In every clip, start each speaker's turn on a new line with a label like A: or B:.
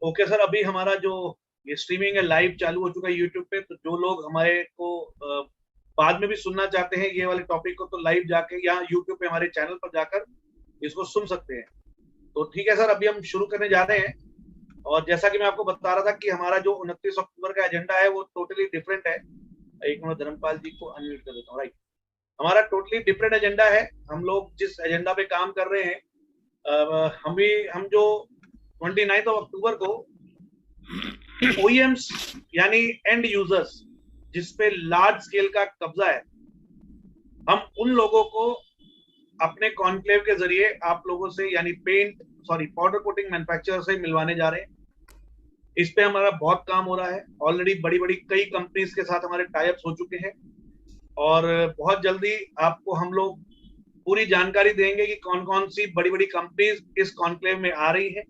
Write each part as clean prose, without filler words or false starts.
A: Okay sir, अभी हमारा जो ये स्ट्रीमिंग है लाइव चालू हो चुका है यूट्यूब पे, तो जो लोग हमारे को बाद में भी सुनना चाहते हैं ये वाले टॉपिक को, तो लाइव जाके यहाँ यूट्यूब पे हमारे चैनल पर जाकर इसको सुन सकते हैं। तो ठीक है सर, अभी हम शुरू करने जा रहे हैं। और जैसा कि मैं आपको बता रहा था कि हमारा जो 29 अक्टूबर का एजेंडा है वो टोटली डिफरेंट है। एक मिनट, धर्मपाल जी को अनम्यूट कर देता हूँ। राइट, हमारा टोटली डिफरेंट एजेंडा है। हम लोग जिस एजेंडा पे काम कर रहे हैं, हम जो 29 अक्टूबर को OEMs यानी एंड यूजर्स जिस पे लार्ज स्केल का कब्जा है, हम उन लोगों को अपने कॉन्क्लेव के जरिए आप लोगों से यानी पाउडर कोटिंग मैन्युफैक्चरर से मिलवाने जा रहे हैं। इस पे हमारा बहुत काम हो रहा है। ऑलरेडी बड़ी बड़ी कई कंपनीज के साथ हमारे टाइप्स हो चुके हैं और बहुत जल्दी आपको हम लोग पूरी जानकारी देंगे कि कौन कौन सी बड़ी बड़ी कंपनीज इस कॉन्क्लेव में आ रही हैं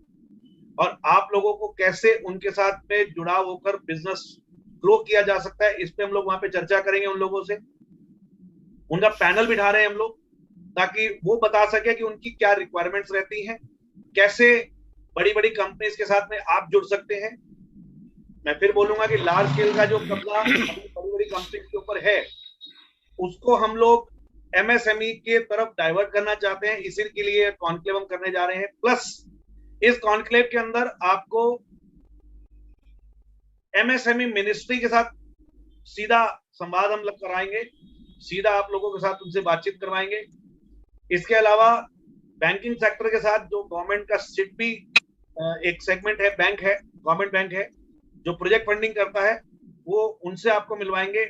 A: और आप लोगों को कैसे उनके साथ में जुड़ाव होकर बिजनेस ग्रो किया जा सकता है। इस पे हम लोग वहां पे चर्चा करेंगे उन लोगों से। उनका पैनल बिठा रहे हैं हम लोग ताकि वो बता सके कि उनकी क्या रिक्वायरमेंट्स रहती हैं, कैसे बड़ी बड़ी कंपनीज के साथ में आप जुड़ सकते हैं। मैं फिर बोलूंगा कि लार्ज स्केल का जो कब्जा बड़ी बड़ी कंपनीज के ऊपर है उसको हम लोग MSME के तरफ डाइवर्ट करना चाहते हैं। इसी के लिए कॉन्क्लेव हम करने जा रहे हैं। प्लस इस कॉन्क्लेव के अंदर आपको MSME मिनिस्ट्री के साथ सीधा संवाद हम लोग कराएंगे, सीधा आप लोगों के साथ उनसे बातचीत करवाएंगे। इसके अलावा बैंकिंग सेक्टर के साथ जो गवर्नमेंट का SIDBI एक सेगमेंट है, बैंक है, गवर्नमेंट बैंक है जो प्रोजेक्ट फंडिंग करता है, वो उनसे आपको मिलवाएंगे।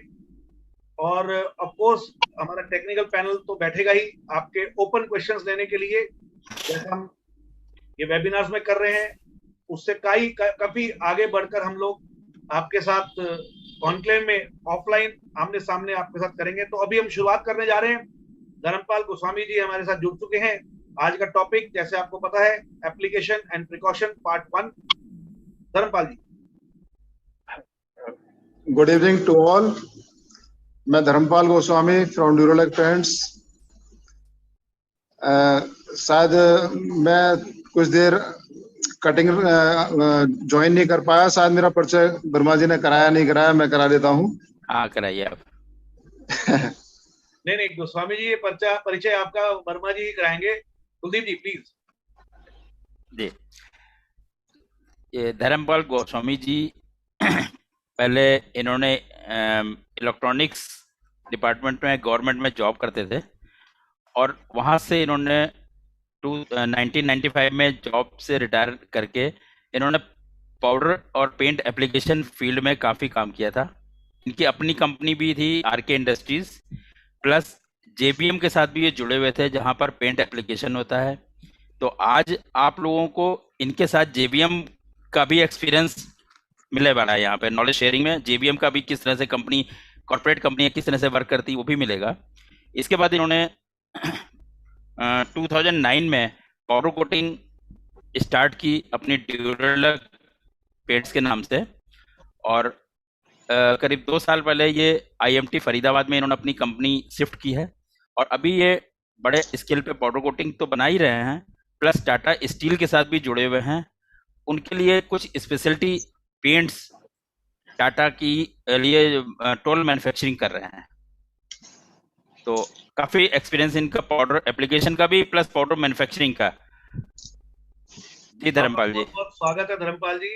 A: और ऑफ कोर्स हमारा टेक्निकल पैनल तो बैठेगा ही आपके ओपन क्वेश्चंस लेने के लिए, जैसे हम ये वेबिनार्स में कर रहे हैं। उससे काफी आगे बढ़कर हम लोग आपके साथ कॉन्क्लेव में ऑफलाइन आमने सामने आपके साथ करेंगे। तो अभी हम शुरुआत करने जा रहे हैं। धर्मपाल गोस्वामी जी हमारे साथ जुड़ चुके हैं। आज का टॉपिक जैसे आपको पता है, application and precaution part 1। Dharmpal ji.
B: Good evening to all. मैं Dharmpal Goswami from Durolac paints. शायद मैं कुछ देर कटिंग ज्वाइन नहीं कर पाया। शायद मेरा परिचय वर्मा जी ने कराया नहीं कराया, मैं करा देता हूँ।
C: हाँ, कराइए आप।
A: नहीं, गोस्वामी जी ये परिचय आपका वर्मा जी कराएंगे। कुलदीप जी प्लीज।
C: जी, ये धर्मपाल गोस्वामी जी पहले इन्होंने इलेक्ट्रॉनिक्स डिपार्टमेंट में गवर्नमेंट में जॉब करते थे और वहाँ से इन्होंने 1995 में जॉब से रिटायर करके इन्होंने पाउडर और पेंट एप्लीकेशन फील्ड में काफ़ी काम किया था। इनकी अपनी कंपनी भी थी RK इंडस्ट्रीज, प्लस JBM के साथ भी ये जुड़े हुए थे जहाँ पर पेंट एप्लीकेशन होता है। तो आज आप लोगों को इनके साथ JBM का भी एक्सपीरियंस मिले वाला है। यहाँ पे नॉलेज शेयरिंग में JBM का भी किस तरह से कंपनी, कॉर्पोरेट कंपनी किस तरह से वर्क करती है वो भी मिलेगा। इसके बाद इन्होंने 2009 में पाउडर कोटिंग स्टार्ट की अपनी ड्यूरोलैक पेंट्स के नाम से, और करीब 2 साल पहले ये IMT फरीदाबाद में इन्होंने अपनी कंपनी शिफ्ट की है और अभी ये बड़े स्केल पे पाउडर कोटिंग तो बना ही रहे हैं, प्लस टाटा स्टील के साथ भी जुड़े हुए हैं। उनके लिए कुछ स्पेशलिटी पेंट्स टाटा की लिए टोल मैन्युफैक्चरिंग कर रहे हैं। तो काफी एक्सपीरियंस इनका पाउडर एप्लीकेशन का भी प्लस पाउडर मैन्युफैक्चरिंग का। जी धर्मपाल जी।
A: बहुत स्वागत है धर्मपाल जी।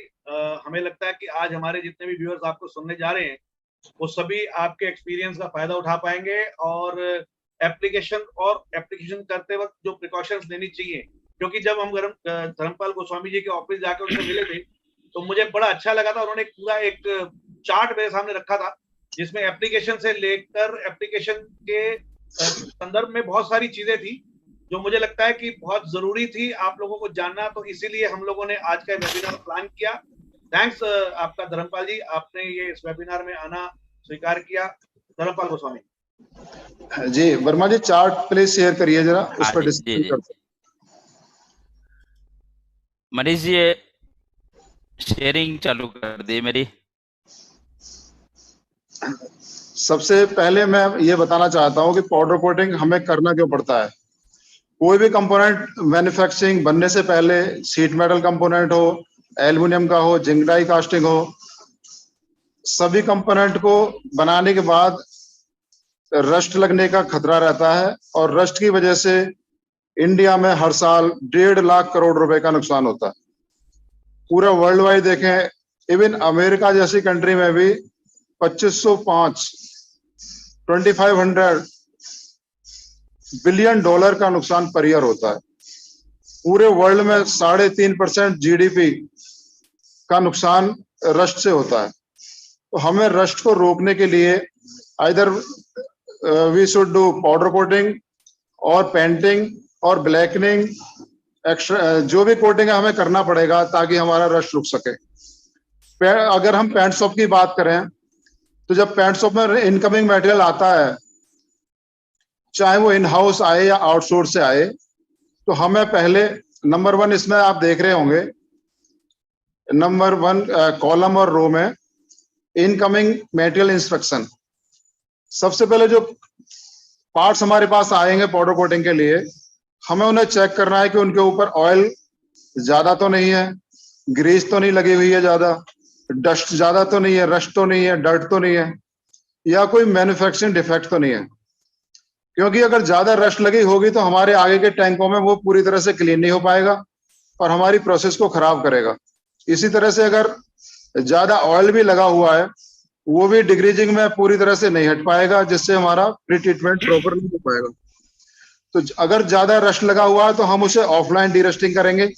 A: हमें लगता है कि आज हमारे जितने भी व्यूअर्स आपको सुनने जा रहे हैं वो सभी आपके एक्सपीरियंस का फायदा उठा पाएंगे और एप्लीकेशन करते वक्त जो प्रिकॉशंस लेनी चाहिए, क्योंकि जब हम धर्मपाल गोस्वामी जी के ऑफिस जाकर उनसे मिले थे तो मुझे बड़ा अच्छा लगा था। उन्होंने पूरा एक चार्ट मेरे सामने रखा था जिसमें एप्लीकेशन से लेकर एप्लीकेशन के संदर्भ में बहुत सारी चीजें थी जो मुझे लगता है कि बहुत जरूरी थी आप लोगों को जानना। तो इसीलिए हम लोगों ने आज का वेबिनार प्लान किया। थैंक्स आपका धर्मपाल जी, आपने ये इस वेबिनार में आना स्वीकार किया। धर्मपाल गोस्वामी
B: जी। वर्मा जी चार्ट प्लीज शेयर करिए जरा, उस पर डिस्कशन करते हैं।
C: मनीष जी शेयरिंग चालू कर दी मेरी।
B: सबसे पहले मैं ये बताना चाहता हूँ कि पाउडर कोटिंग हमें करना क्यों पड़ता है। कोई भी कंपोनेंट मैन्युफैक्चरिंग बनने से पहले, शीट मेटल कंपोनेंट हो, एल्युमिनियम का हो, जिंक डाई कास्टिंग हो, सभी कंपोनेंट को बनाने के बाद रस्ट लगने का खतरा रहता है और रस्ट की वजह से इंडिया में हर साल 1.5 लाख करोड़ रुपए का नुकसान होता है। पूरा वर्ल्ड वाइड देखें, इवन अमेरिका जैसी कंट्री में भी 2500 बिलियन डॉलर का नुकसान पर ईयर होता है। पूरे वर्ल्ड में 3.5% जीडीपी का नुकसान रस्ट से होता है। तो हमें रस्ट को रोकने के लिए either we should do powder coating और पेंटिंग और ब्लैकनिंग, एक्स्ट्रा जो भी कोटिंग है हमें करना पड़ेगा ताकि हमारा रस्ट रुक सके। अगर हम पेंट शॉप की बात करें तो जब पेंट शॉप में इनकमिंग मटेरियल आता है, चाहे वो इन हाउस आए या आउटसोर्स से आए, तो हमें पहले नंबर 1 इसमें आप देख रहे होंगे, नंबर 1 कॉलम और रो में इनकमिंग मटेरियल इंस्ट्रक्शन। सबसे पहले जो पार्ट्स हमारे पास आएंगे पाउडर कोटिंग के लिए, हमें उन्हें चेक करना है कि उनके ऊपर ऑयल ज्यादा तो नहीं है, ग्रीस तो नहीं लगी हुई है ज्यादा, डस्ट ज्यादा तो नहीं है, रस्ट तो नहीं है, डर्ट तो नहीं है, या कोई मैन्युफैक्चरिंग डिफेक्ट तो नहीं है। क्योंकि अगर ज्यादा रस्ट लगी होगी तो हमारे आगे के टैंकों में वो पूरी तरह से क्लीन नहीं हो पाएगा और हमारी प्रोसेस को खराब करेगा। इसी तरह से अगर ज्यादा ऑयल भी लगा हुआ है, वो भी डिग्रीजिंग में पूरी तरह से नहीं हट पाएगा, जिससे हमारा प्री ट्रीटमेंट प्रॉपर नहीं हो पाएगा। तो अगर ज्यादा रस्ट लगा हुआ है तो हम उसे ऑफलाइन डीरस्टिंग करेंगे,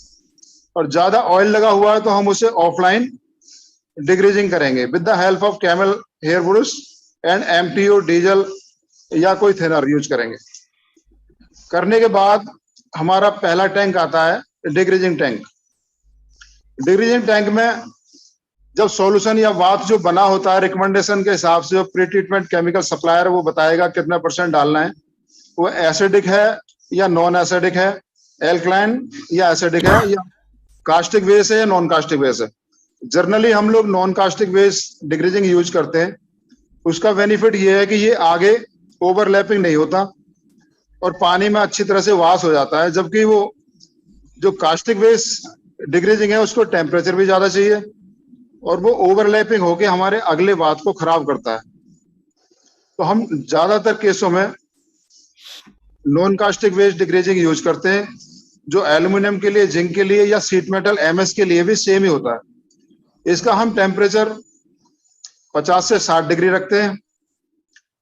B: और ज्यादा ऑयल लगा हुआ है तो हम उसे ऑफलाइन डिग्रीजिंग करेंगे with the help of camel hair brush and MTO diesel या कोई थिनर यूज करेंगे। करने के बाद हमारा पहला टैंक आता है डिग्रीजिंग टैंक। डिग्रीजिंग टैंक में जब सॉल्यूशन या बात जो बना होता है रिकमेंडेशन के हिसाब से, जो प्री ट्रीटमेंट केमिकल सप्लायर वो बताएगा कितना % डालना है, वो एसिडिक है या नॉन एसिडिक है, एल्कलाइन या एसिडिक है, या कास्टिक बेस है या नॉन कास्टिक बेस है। जनरली हम लोग नॉन कास्टिक बेस डिग्रीजिंग यूज करते हैं। उसका बेनिफिट ये है कि ये आगे ओवरलैपिंग नहीं होता और पानी में अच्छी तरह से वाश हो जाता है, जबकि वो जो कास्टिक बेस डिग्रीजिंग है उसको टेम्परेचर भी ज्यादा चाहिए और वो ओवरलैपिंग होके हमारे अगले बात को खराब करता है। तो हम ज्यादातर केसों में नॉन कास्टिक बेस डिग्रीजिंग यूज करते हैं, जो एल्युमिनियम के लिए, जिंक के लिए या सीट मेटल एमएस के लिए भी सेम ही होता है। इसका हम टेम्परेचर 50 से 60 डिग्री रखते हैं।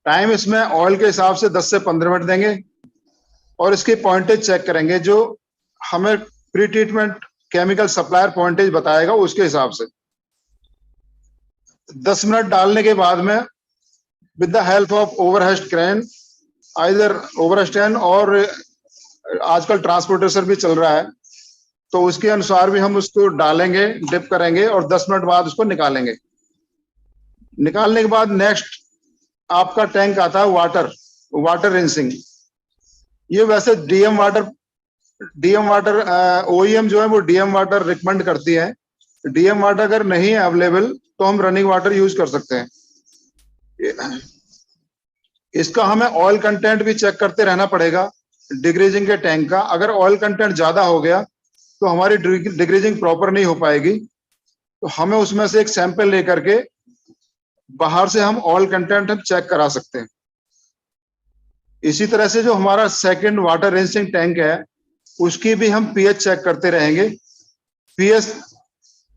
B: टाइम इसमें ऑयल के हिसाब से 10 से 15 मिनट देंगे और इसकी पॉइंटेज चेक करेंगे, जो हमें प्री ट्रीटमेंट केमिकल सप्लायर पॉइंटेज बताएगा उसके हिसाब से। 10 मिनट डालने के बाद में with the help of overhead crane, either overhead crane और आजकल ट्रांसपोर्टेशन भी चल रहा है, तो उसके अनुसार भी हम उसको डालेंगे, डिप करेंगे और 10 मिनट बाद उसको निकालेंगे। निकालने के बाद नेक्स्ट आपका टैंक आता है वाटर रिंसिंग। ये वैसे डीएम वाटर ओईएम जो है वो डीएम वाटर रिकमेंड करती है। डीएम वाटर अगर नहीं है अवेलेबल तो हम रनिंग वाटर यूज कर सकते हैं। इसका हमें ऑयल कंटेंट भी चेक करते रहना पड़ेगा डिग्रीजिंग के टैंक का। अगर ऑयल कंटेंट ज्यादा हो गया तो हमारी डिग्रीजिंग प्रॉपर नहीं हो पाएगी, तो हमें उसमें से एक सैंपल लेकर के बाहर से हम ऑयल कंटेंट हम चेक करा सकते हैं। इसी तरह से जो हमारा सेकंड वाटर रिंसिंग टैंक है उसकी भी हम पीएच चेक करते रहेंगे। पीएच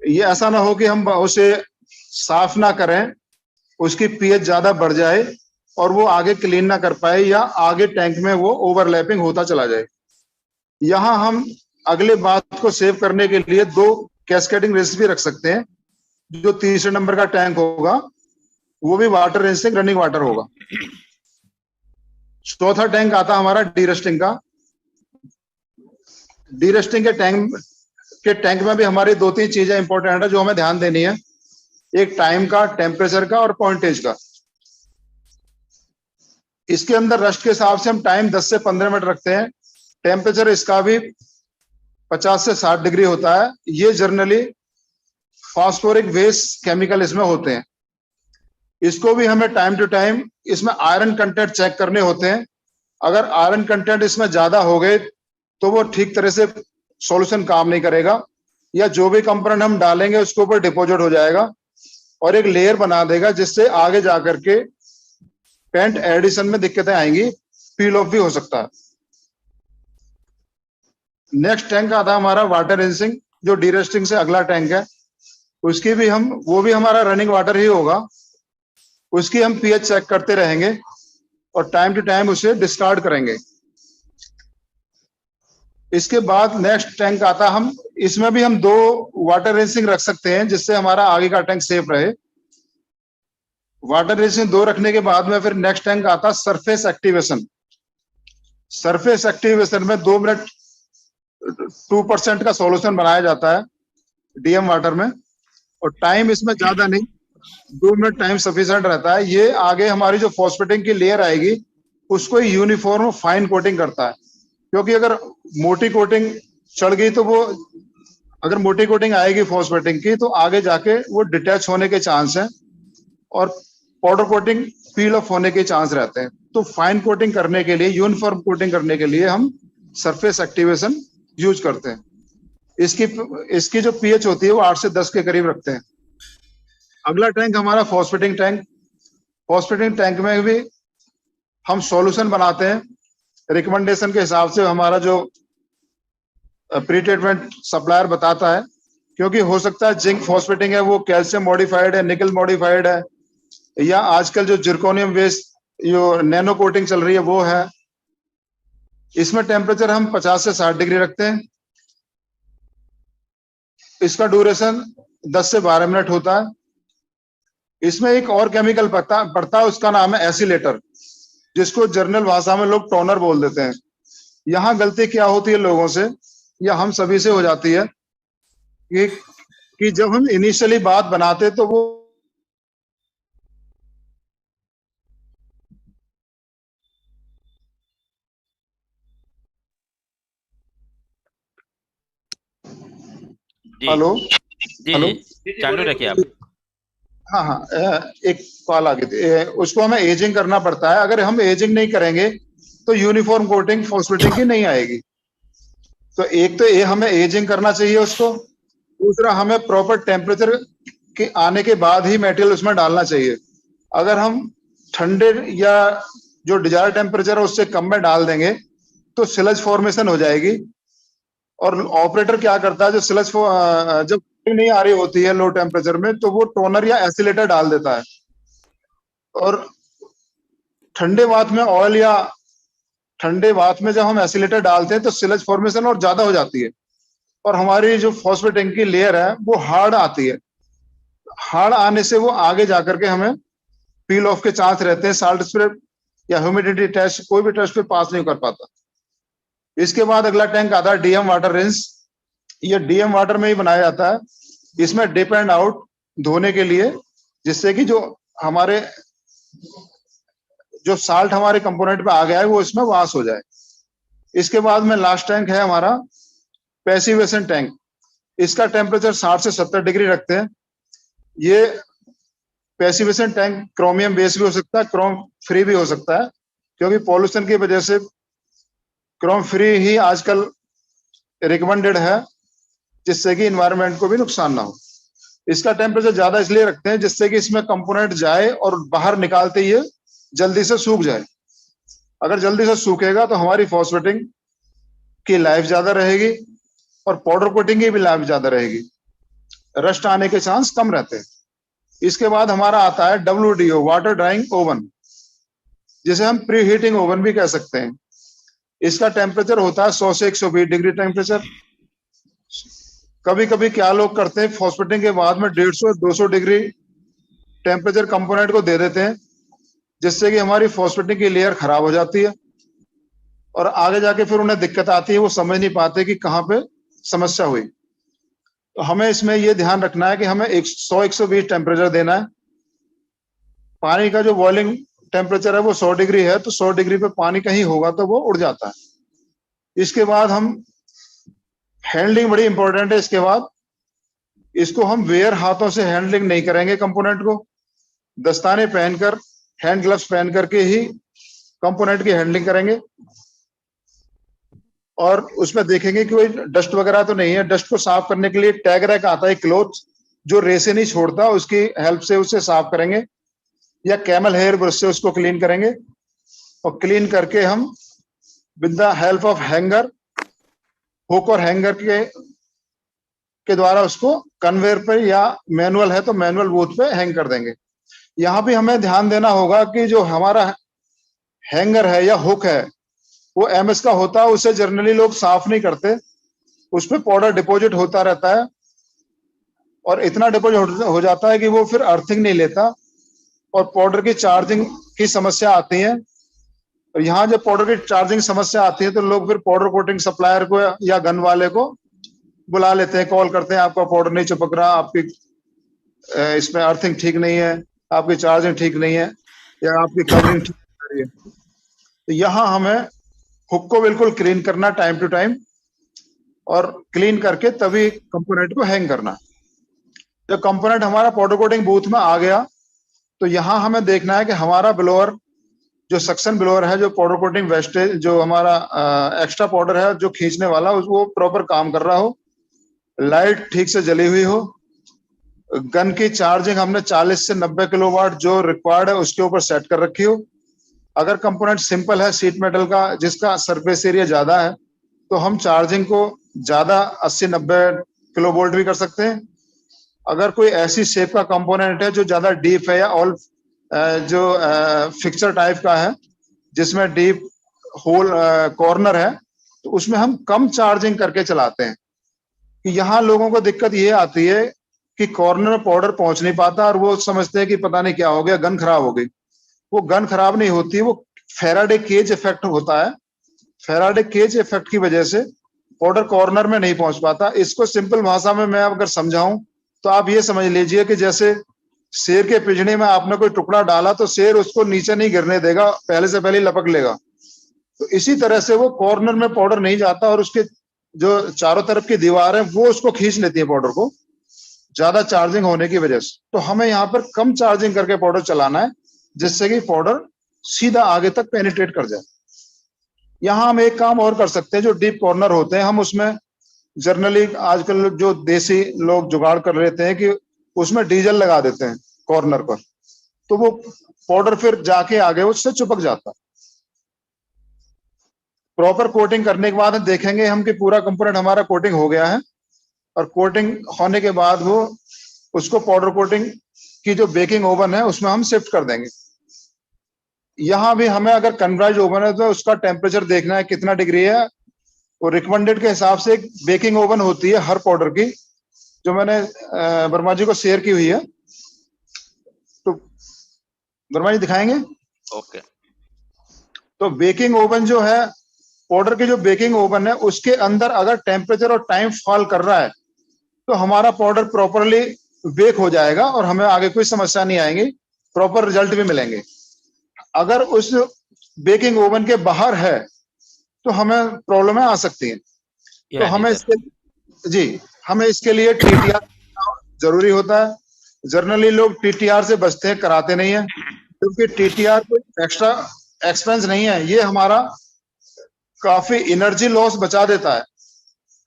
B: ये ऐसा ना हो कि हम उसे साफ ना करें, उसकी पीएच ज्यादा बढ़ जाए और वो आगे क्लीन ना कर पाए या आगे टैंक में वो ओवरलैपिंग होता चला जाए। यहाँ हम अगले बात को सेव करने के लिए 2 कैस्केडिंग रेसिपी रख सकते हैं। जो तीसरे नंबर का टैंक होगा वो भी वाटर रिंसिंग रनिंग वाटर होगा। चौथा टैंक आता हमारा डीरस्टिंग का। डीरस्टिंग के टैंक में भी हमारी 2-3 चीजें इंपॉर्टेंट है जो हमें ध्यान देनी है। एक टाइम का, टेम्परेचर का और पॉइंटेज का। इसके अंदर रस्ट के हिसाब से हम टाइम 10 से 15 मिनट रखते हैं। टेम्परेचर इसका भी 50 से 60 डिग्री होता है। ये जनरली फास्फोरिक वेस्ट केमिकल इसमें होते हैं। इसको भी हमें टाइम टू टाइम इसमें आयरन कंटेंट चेक करने होते हैं। अगर आयरन कंटेंट इसमें ज्यादा हो गए तो वो ठीक तरह से सॉल्यूशन काम नहीं करेगा या जो भी कंपोनेंट हम डालेंगे उसके ऊपर डिपॉजिट हो जाएगा और एक लेयर बना देगा, जिससे आगे जाकर के पेंट एडिशन में दिक्कतें आएंगी, पील ऑफ भी हो सकता है। नेक्स्ट टैंक आता है हमारा वाटर रिंसिंग, जो डीरस्टिंग से अगला टैंक है। उसकी भी वो भी हमारा रनिंग वाटर ही होगा। उसकी हम पीएच चेक करते रहेंगे और टाइम टू टाइम उसे डिस्कार्ड करेंगे। इसके बाद नेक्स्ट टैंक आता, हम इसमें भी हम 2 वाटर रिंसिंग रख सकते हैं, जिससे हमारा आगे का टैंक सेफ रहे। वाटर रिंसिंग 2 रखने के बाद में फिर नेक्स्ट टैंक आता सरफेस एक्टिवेशन। सरफेस एक्टिवेशन में 2 मिनट 2% का सॉल्यूशन बनाया जाता है डीएम वाटर में, और टाइम इसमें ज्यादा नहीं, 2 मिनट टाइम सफिशिएंट रहता है। ये आगे हमारी जो फॉस्फेटिंग की लेयर आएगी उसको यूनिफॉर्म फाइन कोटिंग करता है, क्योंकि अगर मोटी कोटिंग चढ़ गई तो अगर मोटी कोटिंग आएगी फॉस्फेटिंग की तो आगे जाके वो डिटैच होने के चांस हैं और पाउडर कोटिंग पील ऑफ होने के चांस रहते हैं। तो फाइन कोटिंग करने के लिए, यूनिफॉर्म कोटिंग करने के लिए हम सरफेस एक्टिवेशन यूज करते हैं। इसकी जो पीएच होती है वो 8 से 10 के करीब रखते हैं। अगला टैंक हमारा फॉस्फेटिंग टैंक। फॉस्फेटिंग टैंक में भी हम सॉल्यूशन बनाते हैं रिकमेंडेशन के हिसाब से, हमारा जो प्री ट्रीटमेंट सप्लायर बताता है, क्योंकि हो सकता है जिंक फॉस्फेटिंग है वो कैल्शियम मॉडिफाइड है, निकल मॉडिफाइड है, या आजकल जो जिरकोनियम बेस्ड जो नैनो कोटिंग चल रही है वो है। इसमें टेम्परेचर हम 50 से 60 डिग्री रखते हैं। इसका ड्यूरेशन 10 से 12 मिनट होता है। इसमें एक और केमिकल पड़ता है, उसका नाम है एसिलेटर, जिसको जर्नल भाषा में लोग टोनर बोल देते हैं। यहाँ गलती क्या होती है लोगों से या हम सभी से हो जाती है कि जब हम इनिशियली बात बनाते तो वो हेलो हेलो
C: चालू रखिए आप।
B: हाँ, एक कॉल आ गई थी। उसको हमें एजिंग करना पड़ता है। अगर हम एजिंग नहीं करेंगे तो यूनिफॉर्म कोटिंग फॉस्फेटिंग की नहीं आएगी। तो एक तो हमें एजिंग करना चाहिए उसको, दूसरा हमें प्रॉपर टेम्परेचर के आने के बाद ही मटेरियल उसमें डालना चाहिए। अगर हम ठंडे या जो डिजायर टेम्परेचर है उससे कम में डाल देंगे तो स्लज फॉर्मेशन हो जाएगी। और ऑपरेटर क्या करता है, जो स्लज जब नहीं आ रही होती है लो टेम्परेचर में, तो वो टोनर या एसिलेटर डाल देता है। और ठंडे बाथ में ऑयल या ठंडे बाथ में जब हम एसिलेटर डालते हैं तो स्लज फॉर्मेशन और ज्यादा हो जाती है और हमारी जो फॉस्फेटिंग की लेयर है वो हार्ड आती है। हार्ड आने से वो आगे जाकर के हमें पील ऑफ के चांस रहते हैं। साल्ट स्प्रे या ह्यूमिडिटी टेस्ट, कोई भी टेस्ट पे पास नहीं कर पाता। इसके बाद अगला टैंक आता है डीएम वाटर रिंस। ये डीएम वाटर में ही बनाया जाता है। इसमें डिप एंड आउट धोने के लिए, जिससे कि जो हमारे जो साल्ट हमारे कंपोनेंट पे आ गया है वो इसमें वाश हो जाए। इसके बाद में लास्ट टैंक है हमारा पैसिवेशन टैंक। इसका टेम्परेचर 60 से 70 डिग्री रखते हैं। ये पैसिवेशन टैंक क्रोमियम बेस भी हो सकता है, क्रोम फ्री भी हो सकता है, क्योंकि पॉल्यूशन की वजह से क्रोम फ्री ही आजकल रिकमेंडेड है, जिससे कि इन्वायरमेंट को भी नुकसान ना हो। इसका टेम्परेचर ज्यादा इसलिए रखते हैं जिससे कि इसमें कंपोनेंट जाए और बाहर निकालते ही जल्दी से सूख जाए। अगर जल्दी से सूखेगा तो हमारी फॉस्फेटिंग की लाइफ ज्यादा रहेगी और पाउडर कोटिंग की भी लाइफ ज्यादा रहेगी, रस्ट आने के चांस कम रहते हैं। इसके बाद हमारा आता है WDO, वाटर ड्राइंग ओवन, जिसे हम प्री हीटिंग ओवन भी कह सकते हैं। इसका टेम्परेचर होता है 100 से 120 डिग्री टेम्परेचर। कभी कभी क्या लोग करते हैं, फॉस्फेटिंग के बाद में 150-200 डिग्री टेम्परेचर कंपोनेंट को दे देते हैं, जिससे कि हमारी फॉस्फेटिंग की लेयर खराब हो जाती है और आगे जाके फिर उन्हें दिक्कत आती है, वो समझ नहीं पाते कि कहाँ पे समस्या हुई। तो हमें इसमें ये ध्यान रखना है कि हमें 100-120 टेम्परेचर देना है। पानी का जो बॉइलिंग टेम्परेचर है वो 100 डिग्री है, तो 100 डिग्री पे पानी कहीं होगा तो वो उड़ जाता है। इसके बाद हम हैंडलिंग बड़ी इंपॉर्टेंट है। इसके बाद इसको हम वेयर हाथों से हैंडलिंग नहीं करेंगे कंपोनेंट को, दस्ताने पहनकर, हैंड ग्लव्स पहन करके ही कंपोनेंट की हैंडलिंग करेंगे। और उसमें देखेंगे कि कोई डस्ट वगैरह तो नहीं है। डस्ट को साफ करने के लिए टैग रैक आता है क्लॉथ, जो रेसे नहीं छोड़ता, उसकी हेल्प से उसे साफ करेंगे, या कैमल हेयर ब्रश से उसको क्लीन करेंगे। और क्लीन करके हम with the help of hanger, hook और हैंगर के द्वारा उसको कन्वेयर पर, या मैनुअल है तो मैनुअल बूथ पे हैंग कर देंगे। यहाँ भी हमें ध्यान देना होगा कि जो हमारा हैंगर है या हुक है वो एमएस का होता है, उसे जनरली लोग साफ नहीं करते, उस पर पाउडर डिपॉजिट होता रहता है और इतना डिपॉजिट हो जाता है कि वो फिर अर्थिंग नहीं लेता और पाउडर की चार्जिंग की समस्या आती है। और यहाँ जब पाउडर की चार्जिंग समस्या आती है तो लोग फिर पाउडर कोटिंग सप्लायर को या गन वाले को बुला लेते हैं, कॉल करते हैं, आपका पाउडर नहीं चिपक रहा, आपकी इसमें अर्थिंग ठीक नहीं है, आपकी चार्जिंग ठीक नहीं है, या आपकी कवरिंग ठीक नहीं आ रही है। तो यहाँ हमें हुक को बिल्कुल क्लीन करना टाइम टू टाइम, और क्लीन करके तभी कंपोनेंट को हैंग करना। जब कंपोनेंट हमारा पाउडर कोटिंग बूथ में आ गया तो यहाँ हमें देखना है कि हमारा ब्लोअर, जो सक्शन ब्लोअर है, जो पाउडर कोटिंग वेस्टेज, जो हमारा एक्स्ट्रा पाउडर है जो खींचने वाला, वो प्रॉपर काम कर रहा हो, लाइट ठीक से जली हुई हो, गन की चार्जिंग हमने 40 से 90 किलोवाट जो रिक्वायर्ड है उसके ऊपर सेट कर रखी हो। अगर कंपोनेंट सिंपल है, सीट मेटल का, जिसका सरफेस एरिया ज्यादा है, तो हम चार्जिंग को ज्यादा 80-90 किलो वोल्ट भी कर सकते हैं। अगर कोई ऐसी शेप का कंपोनेंट है जो ज्यादा डीप है, या ऑल जो फिक्सर टाइप का है जिसमें डीप होल कॉर्नर है, तो उसमें हम कम चार्जिंग करके चलाते हैं। कि यहाँ लोगों को दिक्कत ये आती है कि कॉर्नर में पाउडर पहुंच नहीं पाता और वो समझते हैं कि पता नहीं क्या हो गया, गन खराब हो गई। वो गन खराब नहीं होती, वो फैराडे केज इफेक्ट होता है। फैराडे केज इफेक्ट की वजह से पाउडर कॉर्नर में नहीं पहुंच पाता। इसको सिंपल भाषा में मैं अगर समझाऊं तो आप ये समझ लीजिए कि जैसे शेर के पिंजरे में आपने कोई टुकड़ा डाला तो शेर उसको नीचे नहीं गिरने देगा, पहले से पहले लपक लेगा। तो इसी तरह से वो कॉर्नर में पाउडर नहीं जाता और उसके जो चारों तरफ की दीवार है वो उसको खींच लेती है पाउडर को, ज्यादा चार्जिंग होने की वजह से। तो हमें यहाँ पर कम चार्जिंग करके पाउडर चलाना है, जिससे कि पाउडर सीधा आगे तक पेनिट्रेट कर जाए। यहाँ हम एक काम और कर सकते हैं, जो डीप कॉर्नर होते हैं हम उसमें जनरली आजकल जो देसी लोग जुगाड़ कर लेते हैं कि उसमें डीजल लगा देते हैं कॉर्नर पर, तो वो पाउडर फिर जाके आगे उससे चिपक जाता है। प्रॉपर कोटिंग करने के बाद देखेंगे हम कि पूरा कंपोनेंट हमारा कोटिंग हो गया है, और कोटिंग होने के बाद वो उसको पाउडर कोटिंग की जो बेकिंग ओवन है उसमें हम शिफ्ट कर देंगे। यहाँ भी हमें अगर कन्वर्ज ओवन है तो उसका टेम्परेचर देखना है कितना डिग्री है, और रिकमेंडेड के हिसाब से एक बेकिंग ओवन होती है हर पाउडर की, जो मैंने वर्मा जी को शेयर की हुई है। तो वर्मा जी दिखाएंगे।
C: ओके।
B: तो बेकिंग ओवन जो है, पाउडर की जो बेकिंग ओवन है उसके अंदर अगर टेम्परेचर और टाइम फॉल कर रहा है तो हमारा पाउडर प्रॉपरली बेक हो जाएगा और हमें आगे कोई समस्या नहीं आएगी, प्रॉपर रिजल्ट भी मिलेंगे। अगर उस बेकिंग ओवन के बाहर है तो हमें प्रॉब्लम आ सकती है। तो हमें इसके लिए टीटीआर जरूरी होता है। जनरली लोग टीटीआर से बचते हैं, कराते नहीं है, क्योंकि टीटीआर कोई एक्स्ट्रा एक्सपेंस नहीं है, ये हमारा काफी एनर्जी लॉस बचा देता है।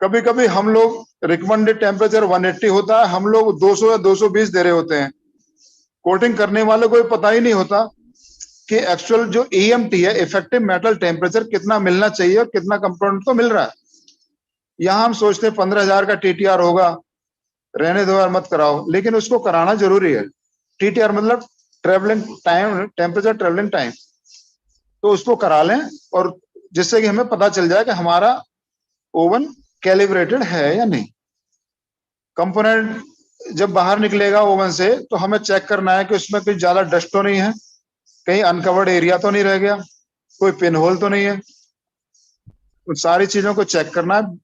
B: कभी कभी हम लोग रिकमेंडेड टेम्परेचर 180 होता है, हम लोग 200 या 220 दे रहे होते हैं। कोटिंग करने वाले को पता ही नहीं होता कि एक्चुअल जो EMT है, इफेक्टिव मेटल टेम्परेचर, कितना मिलना चाहिए और कितना कंपोनेंट तो मिल रहा है। यहाँ हम सोचते हैं 15,000 का TTR होगा, रहने दो यार मत कराओ, लेकिन उसको कराना जरूरी है। TTR मतलब travelling time, temperature travelling time, तो उसको करा लें, और जिससे कि हमें पता चल जाए कि हमारा ओवन कैलिब्रेटेड है या नहीं। कंपोनेंट जब बाहर निकलेगा ओवन से तो हमें चेक करना है कि उसमें कोई ज्यादा डस्ट तो नहीं है, कहीं अनकवर्ड एरिया तो नहीं रह गया, कोई पिन होल तो नहीं है। उन सारी चीजों को चेक करना है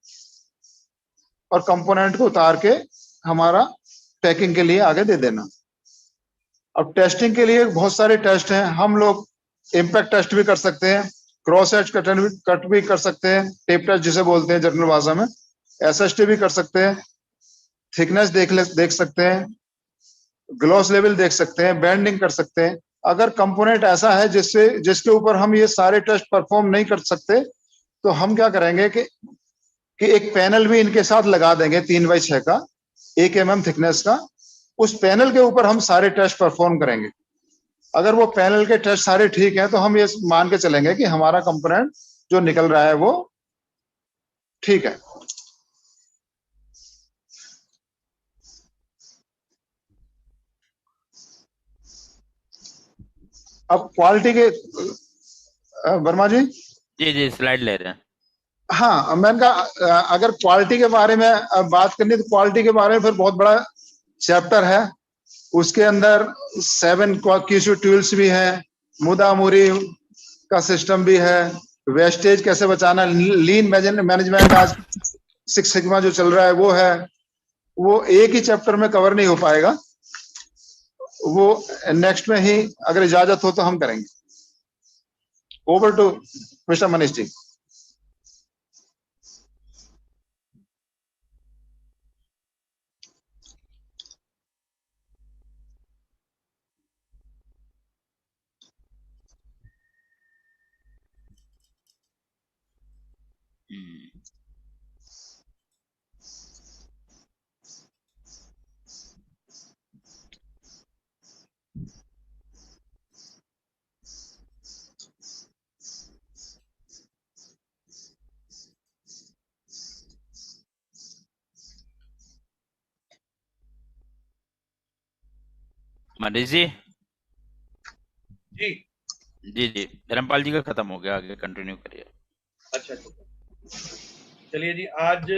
B: और कंपोनेंट को उतार के हमारा पैकिंग के लिए आगे दे देना। अब टेस्टिंग के लिए बहुत सारे टेस्ट हैं। हम लोग इम्पैक्ट टेस्ट भी कर सकते हैं, क्रॉस एज कट भी कर सकते हैं, टेप टेस्ट जिसे बोलते हैं जनरल भाषा में, SST भी कर सकते हैं, थिकनेस देख सकते हैं, ग्लॉस लेवल देख सकते हैं, बैंडिंग कर सकते हैं। अगर कंपोनेंट ऐसा है जिसके ऊपर हम ये सारे टेस्ट परफॉर्म नहीं कर सकते तो हम क्या करेंगे कि एक पैनल भी इनके साथ लगा देंगे 3x6 का 1 mm थिकनेस का। उस पैनल के ऊपर हम सारे टेस्ट परफॉर्म करेंगे। अगर वो पैनल के टेस्ट सारे ठीक हैं तो हम ये मान के चलेंगे कि हमारा कंपोनेंट जो निकल रहा है वो ठीक है। अब क्वालिटी के वर्मा जी
C: जी स्लाइड ले रहे हैं।
B: हाँ, मैंने कहा अगर क्वालिटी के बारे में बात करनी तो क्वालिटी के बारे में फिर बहुत बड़ा चैप्टर है। उसके अंदर 7 क्यूसी टूल्स भी है, मुदा मुरी का सिस्टम भी है, वेस्टेज कैसे बचाना, लीन मैनेजमेंट आज 6 सिग्मा जो चल रहा है वो है। वो एक ही चैप्टर में कवर नहीं हो पाएगा, वो नेक्स्ट में ही अगर इजाजत हो तो हम करेंगे। Over to mister Manish ji.
C: Manish ji.
A: जी
C: जी धर्मपाल जी का खत्म हो गया, आगे कंटिन्यू करिए।
A: अच्छा चलिए जी, आज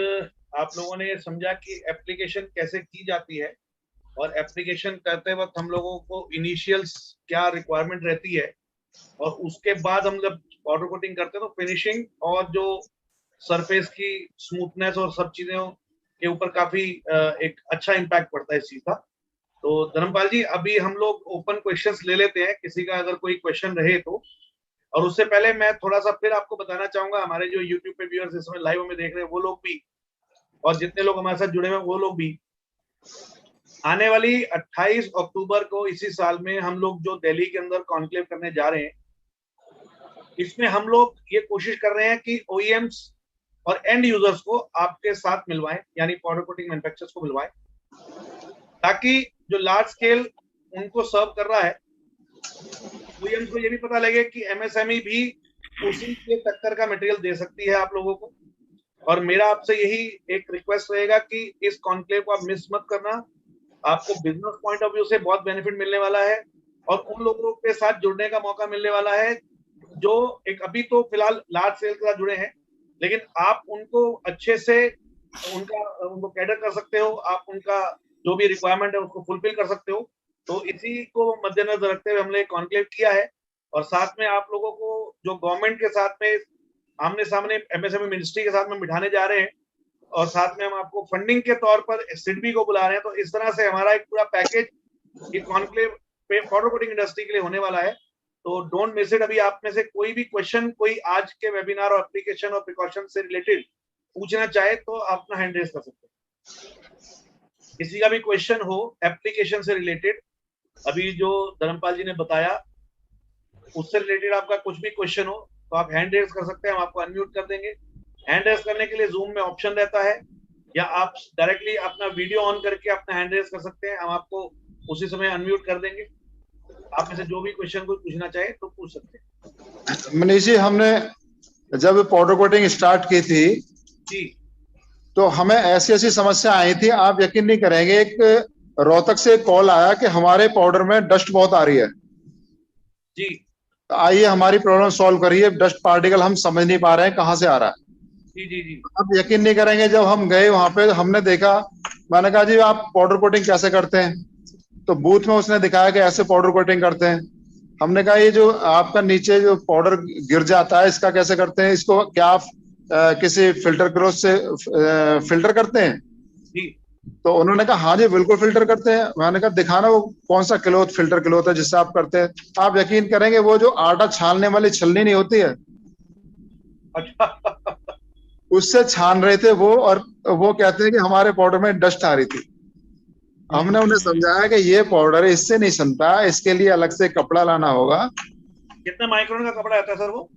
A: आप लोगों ने समझा कि एप्लीकेशन कैसे की जाती है और एप्लीकेशन करते वक्त हम लोगों को इनिशियल्स क्या रिक्वायरमेंट रहती है, और उसके बाद हम जब पाउडर कोटिंग करते हैं तो फिनिशिंग और जो सरफेस की स्मूथनेस और सब चीजों के ऊपर काफी एक अच्छा इम्पैक्ट पड़ता है इस चीज का। तो धर्मपाल जी, अभी हम लोग ओपन क्वेश्चंस ले लेते हैं, किसी का अगर कोई क्वेश्चन रहे तो। और उससे पहले मैं थोड़ा सा फिर आपको बताना चाहूंगा, हमारे जो यूट्यूब पे व्यूअर्स इस समय लाइव में देख रहे हैं वो लोग भी, और जितने लोग हमारे साथ जुड़े हुए हैं वो लोग भी, आने वाली 28 अक्टूबर को इसी साल में हम लोग जो दिल्ली के अंदर कॉन्क्लेव करने जा रहे हैं, इसमें हम लोग ये कोशिश कर रहे हैं कि OEMs और एंड यूजर्स को आपके साथ मिलवाएं, यानी पाउडर कोटिंग मैन्युफैक्चरर्स को मिलवाएं, ताकि जो लार्ज स्केल उनको सर्व कर रहा है OEMs को ये भी पता लगे कि MSME भी उसी के टक्कर का मटेरियल दे सकती है आप लोगों को। और मेरा आपसे यही एक रिक्वेस्ट रहेगा कि इस कॉन्क्लेव को आप मिस मत करना, आपको बिजनेस पॉइंट ऑफ व्यू से बहुत बेनिफिट मिलने वाला है और उन लोगों के साथ जुड़ने का मौका मिलने वाला है जो एक अभी तो फिलहाल लार्ज सेल के साथ जुड़े हैं, लेकिन आप उनको अच्छे से उनको कैटर कर सकते हो, आप उनका जो भी रिक्वायरमेंट है उसको फुलफिल कर सकते हो। तो इसी को मद्देनजर रखते हुए हमने कॉन्क्लेव किया है, और साथ में आप लोगों को जो गवर्नमेंट के साथ में आमने सामने MSME मिनिस्ट्री के साथ में बिठाने जा रहे हैं, और साथ में हम आपको फंडिंग के तौर पर सिडबी को बुला रहे हैं। तो इस तरह से हमारा एक पूरा पैकेज कॉन्क्लेव पे पाउडर कोटिंग इंडस्ट्री के लिए होने वाला है। तो डोंट मिस इट। अभी आप में से कोई भी क्वेश्चन कोई आज के वेबिनार और एप्लीकेशन और प्रिकॉशन से रिलेटेड पूछना चाहे तो आप अपना हैंड रेज कर सकते हैं। किसी का भी क्वेश्चन हो एप्लीकेशन से रिलेटेड, अभी जो धर्मपाल जी ने बताया उससे रिलेटेड आपका कुछ भी क्वेश्चन हो तो आप हैंड रेज कर सकते हैं, हम आपको अनम्यूट कर देंगे। हैंड रेज करने के लिए जूम में ऑप्शन रहता है, या आप डायरेक्टली अपना वीडियो ऑन करके अपना हैंड रेज कर सकते हैं, हम आपको उसी समय अनम्यूट कर देंगे। आप में से जो भी क्वेश्चन को पूछना चाहे तो पूछ सकते हैं।
B: मनीष जी, हमने जब पाउडर कोटिंग स्टार्ट की थी
A: जी
B: तो हमें ऐसी ऐसी समस्या आई थी, आप यकीन नहीं करेंगे। एक रोहतक से कॉल आया कि हमारे पाउडर में डस्ट बहुत आ रही है
A: जी,
B: तो आइए हमारी प्रॉब्लम सॉल्व करिए, डस्ट पार्टिकल हम समझ नहीं पा रहे हैं कहाँ से आ रहा है।
A: जी जी जी,
B: आप यकीन नहीं करेंगे, जब हम गए वहां पे हमने देखा, मैंने कहा जी आप पाउडर कोटिंग कैसे करते हैं, तो बूथ में उसने दिखाया कि ऐसे पाउडर कोटिंग करते हैं। हमने कहा ये जो आपका नीचे जो पाउडर गिर जाता है इसका कैसे करते हैं, इसको क्या आप किसी फिल्टर क्लॉथ से फिल्टर करते हैं?
A: जी
B: तो उन्होंने कहा हाँ जी बिल्कुल फिल्टर करते हैं। मैंने कहा दिखाना वो कौन सा क्लॉथ, फिल्टर क्लॉथ है जिससे आप करते हैं। आप यकीन करेंगे वो जो आटा छानने वाली छलनी नहीं होती है,
A: अच्छा
B: उससे छान रहे थे वो, और वो कहते हैं कि हमारे पाउडर में डस्ट आ रही थी। हमने उन्हें समझाया कि ये पाउडर इससे नहीं सनता, इसके लिए अलग से कपड़ा लाना होगा।
A: कितने माइक्रोन का कपड़ा आता है सर वो?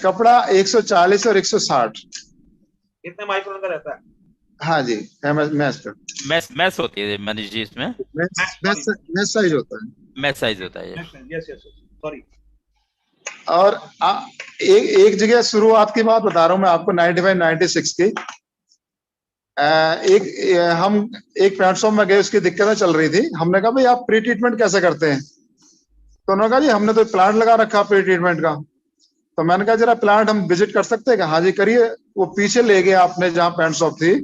B: कपड़ा 140 और 160।
A: कितने माइक्रोन का रहता है?
B: हाँ जी, मैच का
C: मैस होती है मनीष जी, इसमें
B: मैच साइज होता है।
C: मैच साइज होता है ये।
A: Yes yes sorry.
B: और एक जगह शुरुआत की बात बता रहा हूँ मैं आपको, 95 96 की। हम एक पैंट शॉप में गए, उसकी दिक्कतें चल रही थी। हमने कहा भाई आप प्री ट्रीटमेंट कैसे करते हैं? तो उन्होंने कहा जी हमने तो प्लांट लगा रखा प्री ट्रीटमेंट का। तो मैंने कहा जरा प्लांट हम विजिट कर सकते हैं? हाँ जी करिए। वो पीछे ले गए आपने जहाँ पैंट शॉप थी।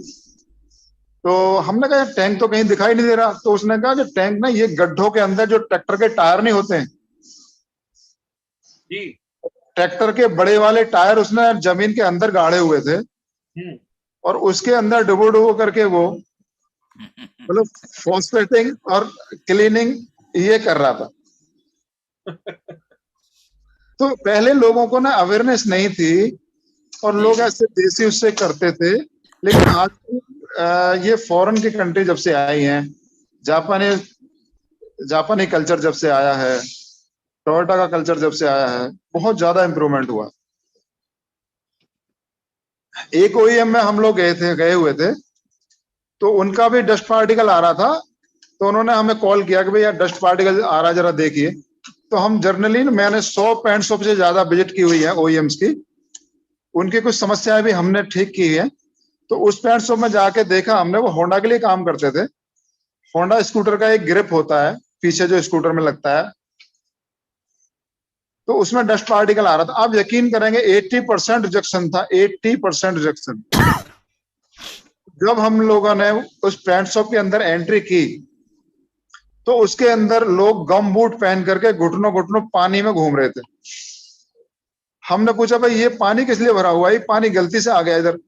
B: तो हमने कहा टैंक तो कहीं दिखाई नहीं दे रहा। तो उसने कहा कि टैंक ना ये गड्ढों के अंदर जो ट्रैक्टर के टायर नहीं होते हैं
A: जी,
B: ट्रैक्टर के बड़े वाले टायर उसने जमीन के अंदर गाड़े हुए थे और उसके अंदर डुबो डुबो करके वो मतलब फॉस्फेटिंग और क्लीनिंग ये कर रहा था। तो पहले लोगों को ना अवेयरनेस नहीं थी और लोग ऐसे देसी उससे करते थे। लेकिन आज ये फॉरेन की कंट्री जब से आई हैं, जापानी कल्चर जब से आया है, टोयोटा का कल्चर जब से आया है, बहुत ज्यादा इंप्रूवमेंट हुआ। एक ओईएम में हम लोग गए हुए थे, तो उनका भी डस्ट पार्टिकल आ रहा था। तो उन्होंने हमें कॉल किया कि भाई यार डस्ट पार्टिकल आ रहा, जरा देखिए। तो हम जर्नली मैंने 100 पैंट शॉप से ज्यादा विजिट की हुई है ओईएम्स की। उनकी कुछ समस्याएं भी हमने ठीक की है। तो उस पैंट शॉप में जाके देखा हमने, वो होंडा के लिए काम करते थे। होंडा स्कूटर का एक ग्रिप होता है पीछे जो स्कूटर में लगता है, तो उसमें डस्ट पार्टिकल आ रहा था। आप यकीन करेंगे 80% रिजेक्शन था, 80% रिजेक्शन। जब हम लोगों ने उस पैंट शॉप के अंदर एंट्री की तो उसके अंदर लोग गम बूट पहन करके घुटनों घुटनों पानी में घूम रहे थे। हमने पूछा भाई ये पानी किस लिए भरा हुआ है? ये पानी गलती से आ गया इधर।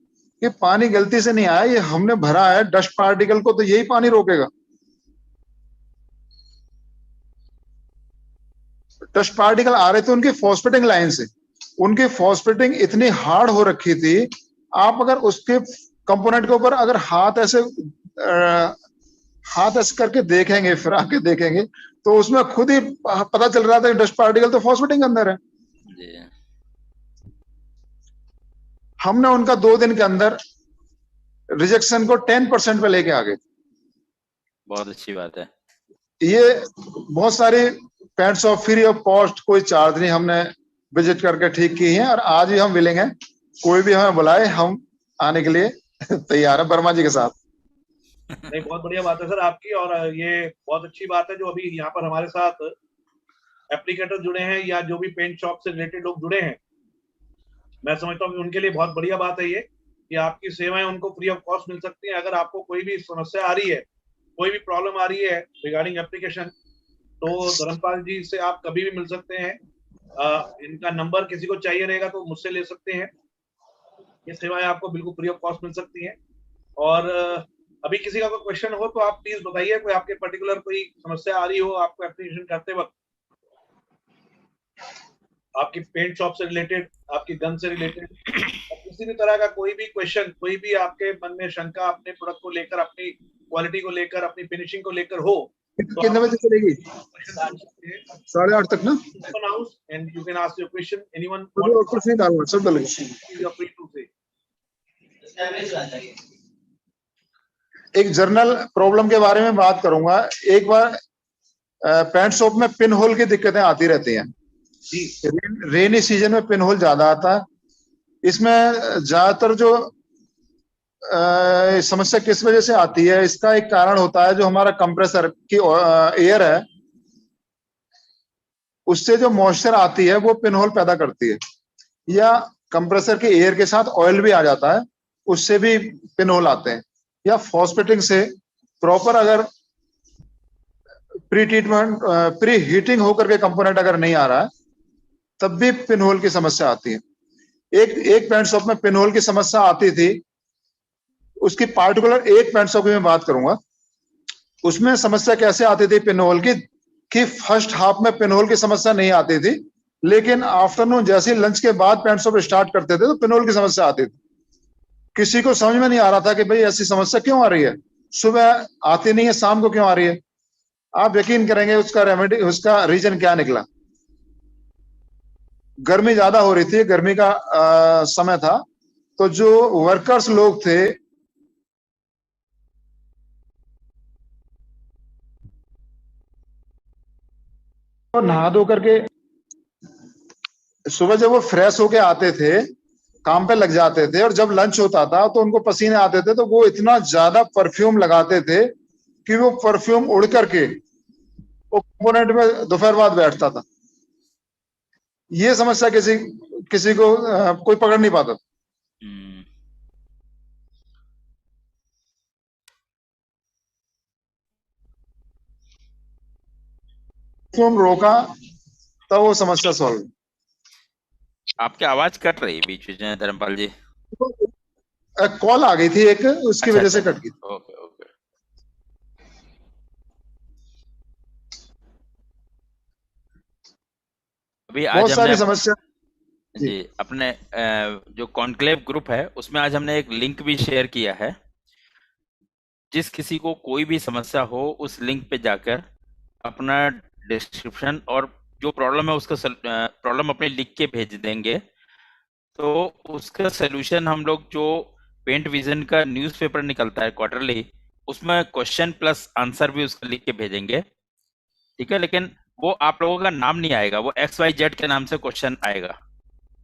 B: ये पानी गलती से नहीं आया, ये हमने भरा है डस्ट पार्टिकल को, तो यही पानी रोकेगा। डस्ट पार्टिकल आ रहे थे उनकी फॉस्फेटिंग लाइन से। उनकी फॉस्फेटिंग इतनी हार्ड हो रखी थी, आप अगर उसके कंपोनेंट के ऊपर अगर हाथ ऐसे करके देखेंगे, फिर आके देखेंगे, तो उसमें खुद ही पता चल रहा था कि डस्ट पार्टिकल तो फॉस्फेटिंग के अंदर है। हमने उनका 2 दिन के अंदर रिजेक्शन को 10% पे लेके आ गए।
C: बहुत अच्छी बात है।
B: ये बहुत सारी pant shop free of cost, कोई चार्ज नहीं, हमने विजिट करके ठीक की है। और आज भी हम मिलेंगे, कोई भी हमें बुलाए हम आने के लिए तैयार है वर्मा जी के साथ।
A: नहीं, बहुत बढ़िया बात है सर आपकी। और ये बहुत अच्छी बात है जो अभी यहाँ पर हमारे साथ एप्लीकेटर जुड़े हैं या जो भी पेंट शॉप से रिलेटेड लोग जुड़े हैं, मैं समझता हूँ कि उनके लिए बहुत बढ़िया बात है ये कि आपकी सेवाएं उनको फ्री ऑफ कॉस्ट मिल सकती हैं। अगर आपको कोई भी समस्या आ रही है, कोई भी प्रॉब्लम आ रही है रिगार्डिंग एप्लीकेशन, तो धर्मपाल जी से आप कभी भी मिल सकते हैं। इनका नंबर किसी को चाहिए रहेगा तो मुझसे ले सकते हैं। ये सेवाएं आपको बिल्कुल फ्री ऑफ कॉस्ट मिल सकती हैं। और अभी किसी का कोई क्वेश्चन हो तो आप प्लीज बताइए, कोई आपके पर्टिकुलर कोई समस्या आ रही हो आपको एप्लीकेशन करते वक्त, आपकी पेंट शॉप से रिलेटेड, आपकी गन से रिलेटेड, किसी भी तरह का कोई भी क्वेश्चन, कोई भी आपके मन में शंका अपने प्रोडक्ट को लेकर, अपनी क्वालिटी को लेकर, अपनी फिनिशिंग को लेकर हो, तो
B: कितने बजे चलेगी? 8:30 तक ना?
A: open house and you can ask your question. Anyone
B: कुछ नहीं डालना, सब डाल दो।
A: you are free to say.
B: एक जर्नल प्रॉब्लम के बारे में बात करूंगा। एक बार पैंट शॉप में पिन होल की दिक्कतें आती रहती हैं। रेनी सीजन में पिन होल ज्यादा आता है। इसमें ज्यादातर जो समस्या किस वजह से आती है, इसका एक कारण होता है जो हमारा कंप्रेसर की एयर है, उससे जो मॉइस्चर आती है वो पिन होल पैदा करती है। या कंप्रेसर के एयर के साथ ऑयल भी आ जाता है, उससे भी पिन होल आते हैं। या फॉस्फेटिंग से प्रॉपर अगर प्री ट्रीटमेंट प्री हीटिंग होकर के कंपोनेंट अगर नहीं आ रहा है, तब भी पिन होल की समस्या आती है। एक पैंट शॉप में पिन होल की समस्या आती थी, उसकी पार्टिकुलर एक पैंट शॉप की मैं बात करूंगा। उसमें समस्या कैसे आती थी पिन होल की, कि फर्स्ट हाफ में पिन होल की समस्या नहीं आती थी, लेकिन आफ्टरनून जैसे लंच के बाद पैंट शॉप स्टार्ट करते थे तो पिन होल की समस्या आती थी। किसी को समझ में नहीं आ रहा था कि भाई ऐसी समस्या क्यों आ रही है, सुबह आती नहीं है, शाम को क्यों आ रही है। आप यकीन करेंगे उसका रेमेडी, उसका रीजन क्या निकला। गर्मी ज्यादा हो रही थी, गर्मी का समय था, तो जो वर्कर्स लोग थे वो नहा धो करके सुबह जब वो फ्रेश होके आते थे, काम पे लग जाते थे, और जब लंच होता था तो उनको पसीने आते थे, तो वो इतना ज्यादा परफ्यूम लगाते थे कि वो परफ्यूम उड़ करके वो कंपोनेंट में दोपहर बाद बैठता था। ये समस्या किसी किसी को कोई पकड़ नहीं पाता।
C: हम्म,
B: परफ्यूम रोका तब वो समस्या सॉल्व।
C: आपकी आवाज कट रही है बीच बीच में धर्मपाल जी।
B: कॉल आ गई थी एक, उसकी
C: अच्छा
B: वजह
C: अच्छा,
B: से कट गई।
C: Okay okay. अभी आज
B: बहुत
C: हमने
B: सारी समस्या।
C: जी अपने जो कॉन्क्लेव ग्रुप है उसमें आज हमने एक लिंक भी शेयर किया है। जिस किसी को कोई भी समस्या हो उस लिंक पे जाकर अपना डिस्क्रिप्शन और जो प्रॉब्लम है उसका प्रॉब्लम अपने लिख के भेज देंगे, तो उसका सोल्यूशन हम लोग जो पेंट विजन का न्यूज़पेपर निकलता है क्वार्टरली, उसमें क्वेश्चन प्लस आंसर भी उसका लिख के भेजेंगे। ठीक है, लेकिन वो आप लोगों का नाम नहीं आएगा, वो XYZ के नाम से क्वेश्चन आएगा।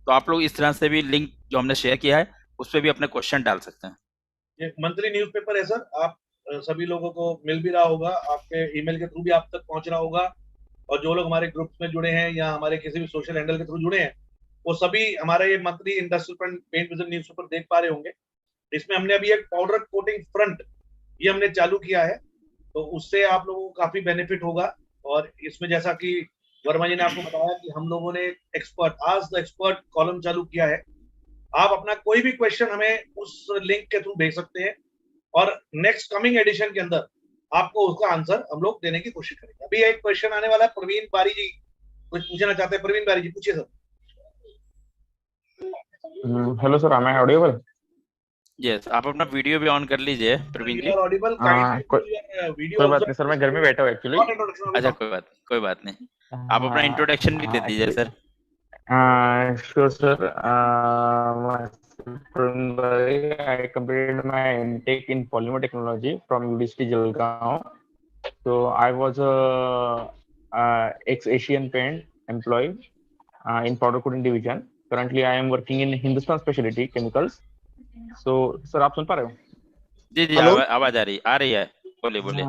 C: तो आप लोग इस तरह से भी लिंक जो हमने शेयर किया है उस पर भी अपने क्वेश्चन डाल सकते हैं।
A: ये मंथली न्यूज़पेपर है सर, आप सभी लोगों को मिल भी रहा होगा, आपके ईमेल के थ्रू भी आप तक पहुंच रहा होगा। और जो लोग हमारे ग्रुप्स में जुड़े हैं या हमारे किसी भी सोशल हैंडल के थ्रू जुड़े हैं, वो सभी हमारा ये monthly industrial paint vision newspaper देख पा रहे होंगे। इसमें हमने अभी एक पाउडर कोटिंग फ्रंट ये हमने चालू किया है, तो उससे आप लोगों को काफी बेनिफिट होगा। और इसमें जैसा कि वर्मा जी ने आपको बताया कि हम लोगों ने एक्सपर्ट आज द एक्सपर्ट कॉलम चालू किया है। आप अपना कोई भी क्वेश्चन हमें उस लिंक के थ्रू भेज सकते हैं, और नेक्स्ट कमिंग एडिशन के अंदर आपको उसका आंसर हम लोग देने की कोशिश करेंगे। अभी एक क्वेश्चन आने वाला है, प्रवीण बारी जी कुछ पूछना चाहते हैं। प्रवीण बारी जी पूछिए sir.
D: Hello sir, am I audible?
C: Yes, आप अपना वीडियो भी ऑन कर लीजिए प्रवीण जी।
A: Audible video.
D: कोई बात नहीं सर, मैं घर में बैठा हूँ एक्चुअली।
C: अच्छा, कोई बात नहीं, आप अपना इंट्रोडक्शन भी दे दीजिए sir.
D: Sure sir. I completed my intake in polymer technology from UDCT Jalgaon. So I was a ex-Asian Paint employee in powder coating division. Currently I am working in Hindustan Specialty Chemicals. So sir, आप सुन पा रहे हो?
C: जी जी,
B: hello.
C: आवाज आ रही है, बोलिए बोलिए।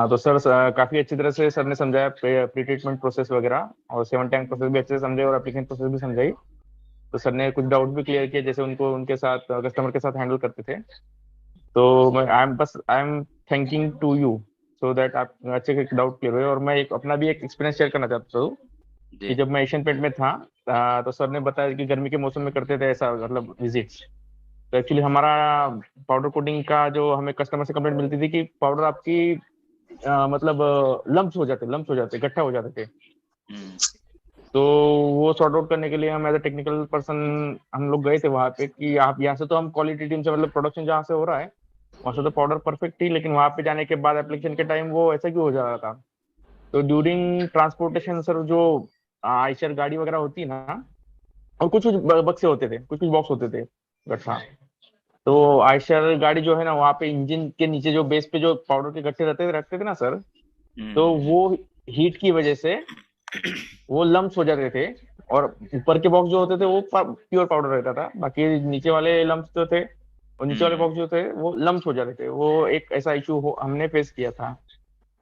D: तो सर काफी अच्छी तरह से सर ने समझाया प्री ट्रीटमेंट प्रोसेस वगैरह, और 7 टैंक प्रोसेस भी अच्छे से समझे और एप्लीकेशन प्रोसेस भी समझाई। तो सर ने कुछ डाउट भी क्लियर किए, जैसे उनको उनके साथ कस्टमर के साथ हैंडल करते थे। तो मैं I am thanking to you so that आप अच्छे से डाउट क्लियर हुए। और मैं एक अपना भी एक एक्सपीरियंस शेयर करना चाहता हूँ कि जब मैं एशियन पेंट में था तो सर ने बताया कि गर्मी के मौसम में करते थे ऐसा, मतलब विजिट्स। तो एक्चुअली हमारा पाउडर कोटिंग का जो हमें कस्टमर से कंप्लेंट मिलती थी कि पाउडर आपकी मतलब लम्प्स हो जाते, गट्ठा हो जाते थे। तो वो सॉर्ट आउट करने के लिए हम एज अ टेक्निकल पर्सन हम लोग गए थे वहां पे कि आप यहाँ से तो हम क्वालिटी टीम से, मतलब प्रोडक्शन जहाँ से हो रहा है वहां से तो पाउडर परफेक्ट थी, लेकिन वहां पे जाने के बाद एप्लीकेशन के टाइम वो ऐसा क्यों हो जा रहा था। तो ड्यूरिंग ट्रांसपोर्टेशन सर, जो आयशर गाड़ी वगैरह होती है ना, और कुछ कुछ बक्से होते थे, कुछ कुछ बॉक्स होते थे गट्ठा। तो आयशर गाड़ी जो है ना, वहाँ पे इंजन के नीचे जो बेस पे जो पाउडर के गट्ठे रखते थे ना सर, तो वो हीट की वजह से वो लम्प्स हो जाते थे। और ऊपर के बॉक्स जो होते थे वो प्योर पाउडर रहता था, बाकी नीचे वाले लम्प्स जो थे, और नीचे वाले बॉक्स जो थे वो लम्प्स हो जाते थे। वो एक ऐसा इशू हमने फेस किया था,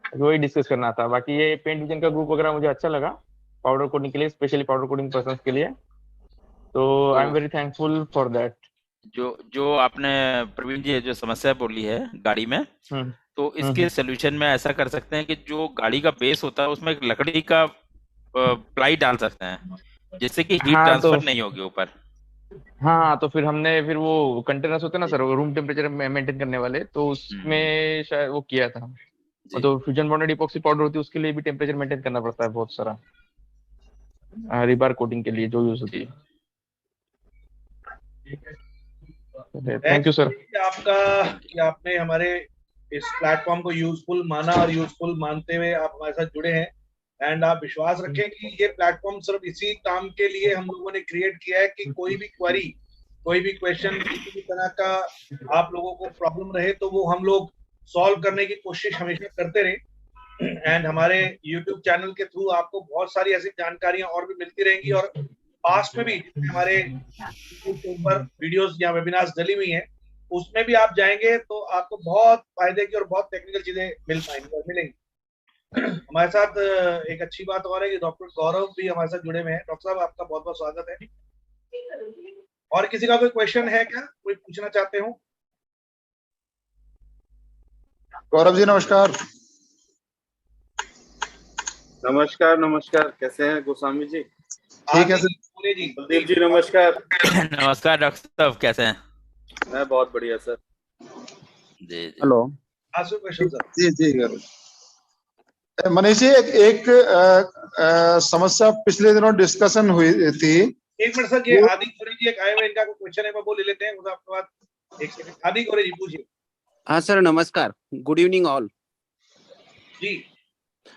D: वही डिस्कस करना था। बाकी ये पेंट विजन का ग्रुप वगैरह मुझे अच्छा लगा पाउडर कोडिंग के लिए, स्पेशली पाउडर कोडिंग पर्सन के लिए। तो I am very thankful for that.
C: जो आपने प्रवीण जी जो समस्या बोली है गाड़ी में, तो इसके सोल्यूशन में ऐसा कर सकते हैं कि जो गाड़ी का बेस होता है उसमें एक लकड़ी का प्लाई डाल सकते हैं, जिससे कि हीट ट्रांसफर नहीं होगी ऊपर।
D: हाँ, तो फिर हमने फिर वो कंटेनर्स होते हैं ना सर, रूम टेम्परेचर में मेंटेन करने वाले, तो उसमें शायद वो किया था। तो फ्यूजन बॉन्डेड इपॉक्सी पाउडर होती है, उसके लिए भी टेम्परेचर मेंटेन करना पड़ता है बहुत सारा, रिबार कोटिंग के लिए जो यूज होती है। Thank you sir.
A: आपका कि आपने हमारे इस प्लेटफॉर्म को यूजफुल माना और यूजफुल मानते हुए आप हमारे साथ जुड़े हैं। एंड आप विश्वास रखें कि ये प्लेटफॉर्म सिर्फ इसी काम के लिए हम लोगों ने क्रिएट किया है कि कोई भी क्वेरी, कोई भी क्वेश्चन, किसी भी तरह का आप लोगों को प्रॉब्लम रहे तो वो हम लोग सॉल्व करने की कोशिश हमेशा करते रहे। एंड हमारे YouTube चैनल के थ्रू आपको बहुत सारी ऐसी जानकारियां और भी मिलती रहेंगी, और पास्ट में भी जितने हमारे YouTube के ऊपर वीडियोस या वेबिनार्स डली हुई हैं उसमें भी आप जाएंगे तो आपको बहुत फायदे की और बहुत टेक्निकल चीजें मिल पाएंगी और मिलेंगी। हमारे साथ एक अच्छी बात और है कि डॉक्टर गौरव भी हमारे साथ जुड़े हुए हैं। डॉक्टर साहब, आपका बहुत बहुत स्वागत है। और किसी का कोई क्वेश्चन है क्या, कोई पूछना चाहते हो?
B: गौरव जी नमस्कार।
E: नमस्कार नमस्कार, कैसे हैं गोस्वामी जी?
B: ठीक है सर।
A: जी
E: कुलदीप जी नमस्कार।
C: नमस्कार डॉक्टर साहब, कैसे हैं?
E: मैं बहुत बढ़िया सर।
C: जी
D: हेलो।
A: Answer question sir.
B: जी जी गौरव। मनीष जी, एक समस्या पिछले दिनों डिस्कशन हुई थी।
A: एक मिनट सर, ये आदि गोरे जी एक आए हुए, इनका कोई क्वेश्चन है, वो ले लेते हैं, उसके बाद एक सेकंड। आदि गोरे जी पूछिए।
F: हाँ सर, नमस्कार, गुड इवनिंग ऑल
A: जी।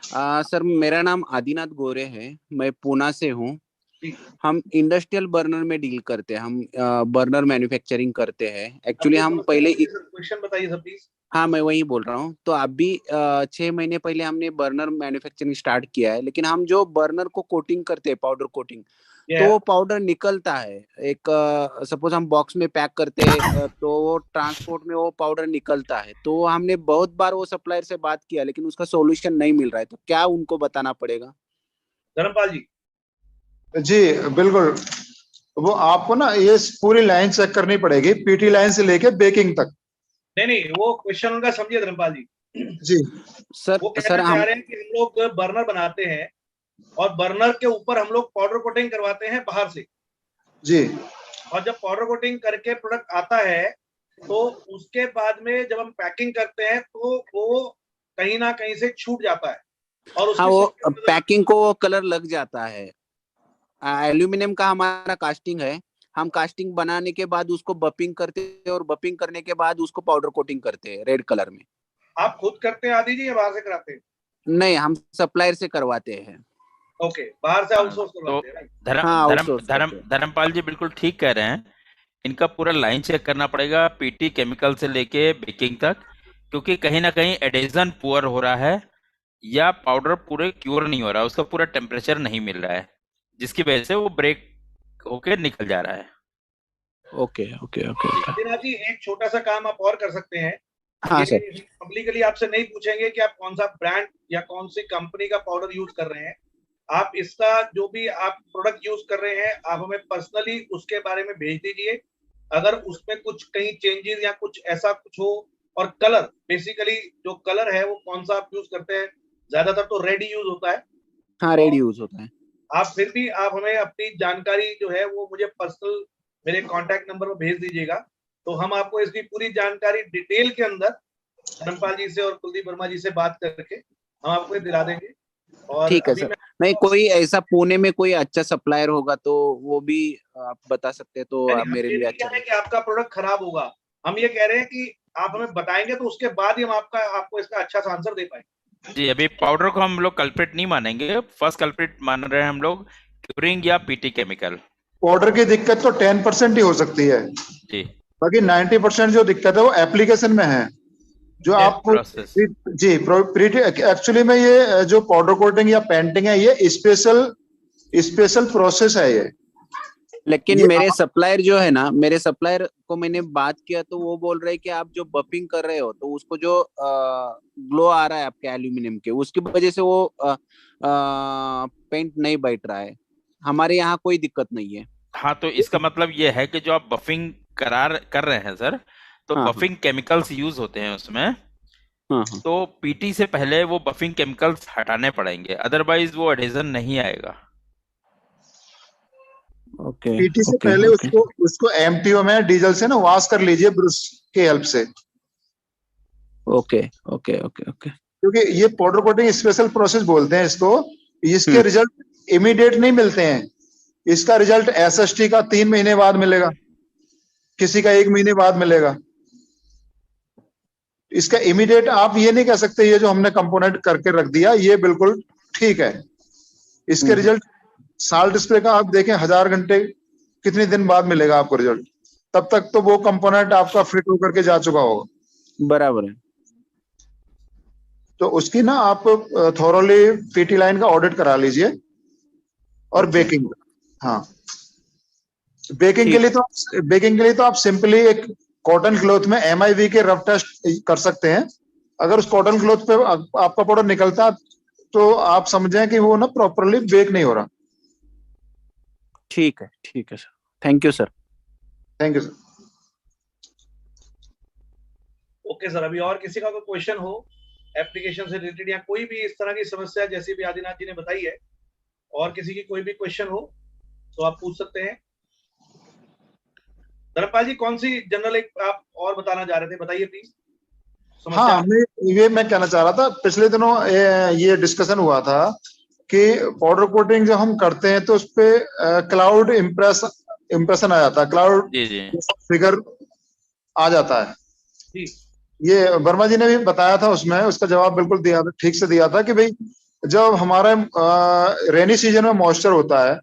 F: सर, मेरा नाम आदिनाथ गोरे है, मैं पूना से हूँ।
A: जी।
F: हम इंडस्ट्रियल बर्नर में डील करते हैं, हम बर्नर मैन्युफैक्चरिंग करते हैं। एक्चुअली हम पहले
A: क्वेश्चन बताइए सर प्लीज।
F: हाँ, मैं वही बोल रहा हूँ। तो अभी 6 महीने पहले हमने बर्नर मैन्युफैक्चरिंग स्टार्ट किया है, लेकिन हम जो बर्नर को कोटिंग करते हैं, पाउडर कोटिंग, तो वो पाउडर निकलता है। एक सपोज हम बॉक्स में पैक करते हैं तो वो ट्रांसपोर्ट में वो पाउडर निकलता है। तो हमने बहुत बार वो सप्लायर से बात किया, लेकिन उसका सॉल्यूशन नहीं मिल रहा है। तो क्या उनको बताना पड़ेगा?
A: धर्मपाल जी।
B: जी बिल्कुल, वो आपको ना ये पूरी लाइन चेक करनी पड़ेगी, पीटी लाइन से लेके बेकिंग तक।
A: नहीं, वो क्वेश्चन उनका समझिए धर्मपाल जी।
B: जी
A: सर, वो कहना चाह रहे हैं कि हम लोग बर्नर बनाते हैं और बर्नर के ऊपर हम लोग पाउडर कोटिंग करवाते हैं बाहर से।
B: जी।
A: और जब पाउडर कोटिंग करके प्रोडक्ट आता है तो उसके बाद में जब हम पैकिंग करते हैं तो वो कहीं ना कहीं से छूट जाता है और
F: हाँ, वो पैकिंग को कलर लग जाता है। एल्यूमिनियम का हमारा कास्टिंग है, हम कास्टिंग बनाने के बाद उसको बपिंग करते हैं और बपिंग करने के बाद उसको पाउडर कोटिंग करते हैं रेड कलर में।
A: आप खुद करते हैं आदि जी या बाहर से कराते हैं?
F: नहीं, हम सप्लायर से करवाते हैं।
A: ओके, बाहर से आउटसोर्स करवाते हैं।
C: धर्मपाल जी बिल्कुल ठीक कह रहे हैं। इनका पूरा लाइन चेक करना पड़ेगा, पीटी केमिकल से लेके बेकिंग तक, क्योंकि कहीं ना कहीं एडेजन पुअर हो रहा है या पाउडर पूरे क्योर नहीं हो रहा है, उसका पूरा टेम्परेचर नहीं मिल रहा है, जिसकी वजह से वो ब्रेक होके निकल जा रहा है।
F: Okay okay okay.
A: Adinath ji, एक छोटा सा काम आप और कर सकते हैं।
F: हाँ सर।
A: पब्लिकली आपसे नहीं पूछेंगे कि आप कौन सा ब्रांड या कौन सी कंपनी का पाउडर यूज कर रहे हैं। आप इसका जो भी आप प्रोडक्ट यूज कर रहे हैं, आप हमें पर्सनली उसके बारे में भेज दीजिए। अगर उसमें कुछ कहीं चेंजेस या कुछ ऐसा कुछ हो, और कलर, बेसिकली जो कलर है वो कौन सा आप यूज करते हैं, ज्यादातर तो रेड यूज होता है।
F: हाँ, रेड यूज होता है।
A: आप फिर भी आप हमें अपनी जानकारी जो है वो मुझे पर्सनल मेरे कांटेक्ट नंबर पर भेज दीजिएगा, तो हम आपको इसकी पूरी जानकारी डिटेल के अंदर धर्मपाल जी से और कुलदीप वर्मा जी से बात करके हम आपको दिला देंगे। और
F: ठीक है सर। नहीं, कोई ऐसा पुणे में कोई अच्छा सप्लायर होगा तो वो भी आप बता सकते हैं, तो मेरे लिए अच्छा
A: है कि आपका प्रोडक्ट खराब होगा। हम ये कह रहे हैं कि आप हमें बताएंगे तो उसके बाद ही हम आपको इसका अच्छा सा आंसर दे पाएंगे।
C: जी, अभी पाउडर को हम लोग कल्प्रिट नहीं मानेंगे, फर्स्ट कल्प्रिट मान रहे हैं हम लोग क्यूरिंग या पीटी केमिकल।
B: पाउडर की दिक्कत तो 10% ही हो सकती है
C: जी,
B: बाकी 90% जो दिक्कत है वो एप्लीकेशन में है, जो आपको जी एक्चुअली में ये जो पाउडर कोटिंग या पेंटिंग है ये स्पेशल प्रोसेस है ये।
F: लेकिन मेरे सप्लायर जो है ना, मेरे सप्लायर को मैंने बात किया तो वो बोल रहे हैं कि आप जो बपिंग कर रहे हो तो उसको जो ग्लो आ रहा है आपके एल्यूमिनियम के, उसकी वजह से वो पेंट नहीं बैठ रहा है। हमारे यहाँ कोई दिक्कत नहीं है।
C: हाँ, तो इसका मतलब ये है कि जो आप बफिंग कर रहे हैं सर, तो बफिंग केमिकल्स यूज होते हैं उसमें। तो पीटी से पहले वो बफिंग केमिकल्स हटाने पड़ेंगे, अदरवाइज वो एडेजन नहीं आएगा।
F: ओके।
B: पीटी से पहले उसको एमटीओ में डीजल से ना वॉश कर लीजिए ब्रश के हेल्प से।
F: Okay okay okay okay.
B: क्योंकि ये पाउडर कोटिंग स्पेशल प्रोसेस बोलते हैं इसको। इसके रिजल्ट इमीडिएट नहीं मिलते हैं, इसका रिजल्ट एसएसटी का 3 महीने बाद मिलेगा, किसी का 1 महीने बाद मिलेगा। इसका इमीडिएट आप ये नहीं कह सकते ये जो हमने कंपोनेंट करके रख दिया ये बिल्कुल ठीक है। इसके रिजल्ट साल्ट स्प्रे का आप देखें 1000 घंटे कितने दिन बाद मिलेगा आपको रिजल्ट, तब तक तो वो कंपोनेंट आपका फिट होकर के जा चुका होगा।
F: बराबर है।
B: तो उसकी ना आप थॉरोली पीटी लाइन का ऑडिट करा लीजिए और बेकिंग, हाँ बेकिंग के लिए तो आप सिंपली एक कॉटन क्लॉथ में MIV के रफ टेस्ट कर सकते हैं। अगर उस कॉटन क्लॉथ पे आपका पाउडर निकलता तो आप समझें कि वो ना प्रॉपरली बेक नहीं हो रहा।
F: ठीक है sir, thank you sir.
B: Thank you sir.
A: Okay sir, अभी और किसी का कोई क्वेश्चन हो एप्लीकेशन से रिलेटेड या कोई भी इस तरह की समस्या जैसी भी आदिनाथ जी ने बताई है, और किसी की कोई भी क्वेश्चन हो तो आप पूछ सकते हैं। धर्मपाल जी, कौन सी जनरल एक आप और बताना चाह रहे थे, बताइए प्लीज।
B: हाँ, मैं कहना चाह रहा था, पिछले दिनों ये डिस्कशन हुआ था कि पाउडर कोटिंग जब हम करते हैं तो उस पे क्लाउड इम्प्रेशन आ जाता है, क्लाउड फिगर आ जाता है। ये वर्मा जी ने भी बताया था, उसमें उसका जवाब बिल्कुल दिया, ठीक से दिया था कि भाई जब हमारा रेनी सीजन में मॉइस्चर होता है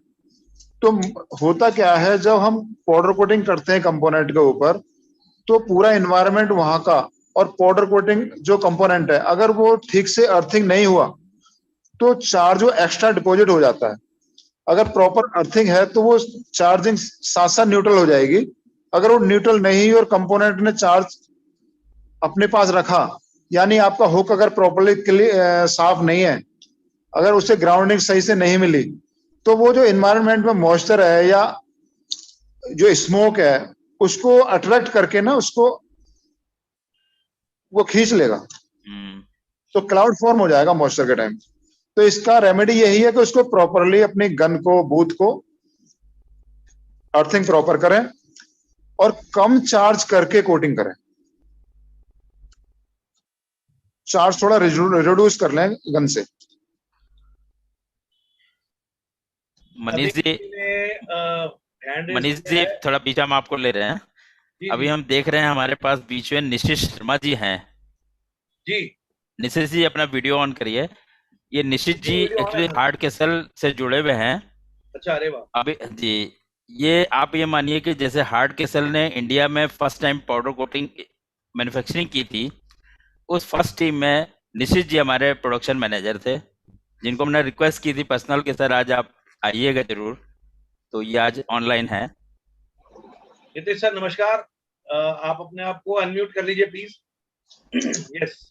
B: तो होता क्या है, जब हम पाउडर कोटिंग करते हैं कंपोनेंट के ऊपर तो पूरा एनवायरनमेंट वहां का और पाउडर कोटिंग जो कंपोनेंट है अगर वो ठीक से अर्थिंग नहीं हुआ तो चार्ज वो एक्स्ट्रा डिपॉजिट हो जाता है। अगर प्रॉपर अर्थिंग है तो वो चार्जिंग साथ साथ न्यूट्रल हो जाएगी। अगर वो न्यूट्रल नहीं हुई और कंपोनेंट ने चार्ज अपने पास रखा, यानी आपका हुक अगर प्रॉपरली साफ नहीं है, अगर उसे ग्राउंडिंग सही से नहीं मिली, तो वो जो एनवायरनमेंट में मॉइस्चर है या जो स्मोक है उसको अट्रैक्ट करके ना उसको वो खींच लेगा, तो क्लाउड फॉर्म हो जाएगा मॉइस्चर के टाइम। तो इसका रेमेडी यही है कि उसको प्रॉपरली अपनी गन को, बूथ को अर्थिंग प्रॉपर करें और कम चार्ज करके कोटिंग करें। चार्ज थोड़ा रिड्यूस कर लें गन से।
C: मनीष जी थोड़ा बीच हम आपको ले रहे हैं। अभी हम देख रहे हैं हमारे पास बीच में निशिश शर्मा जी हैं जी। निशिश जी अपना वीडियो ऑन करिए। ये निशिश जी एक्चुअली हार्ड कैसल से जुड़े हुए हैं।
A: अच्छा, अरे वाह।
C: अभी जी, ये आप ये मानिए कि जैसे हार्ड कैसल ने इंडिया में first time powder coating manufacturing की थी, उस फर्स्ट टीम में निशिश जी हमारे प्रोडक्शन मैनेजर थे, जिनको हमने रिक्वेस्ट की थी पर्सनल के सर आज आप आइएगा जरूर, तो ये आज ऑनलाइन है।
A: नितिश सर नमस्कार, आप अपने आप को अनम्यूट कर लीजिए please. Yes,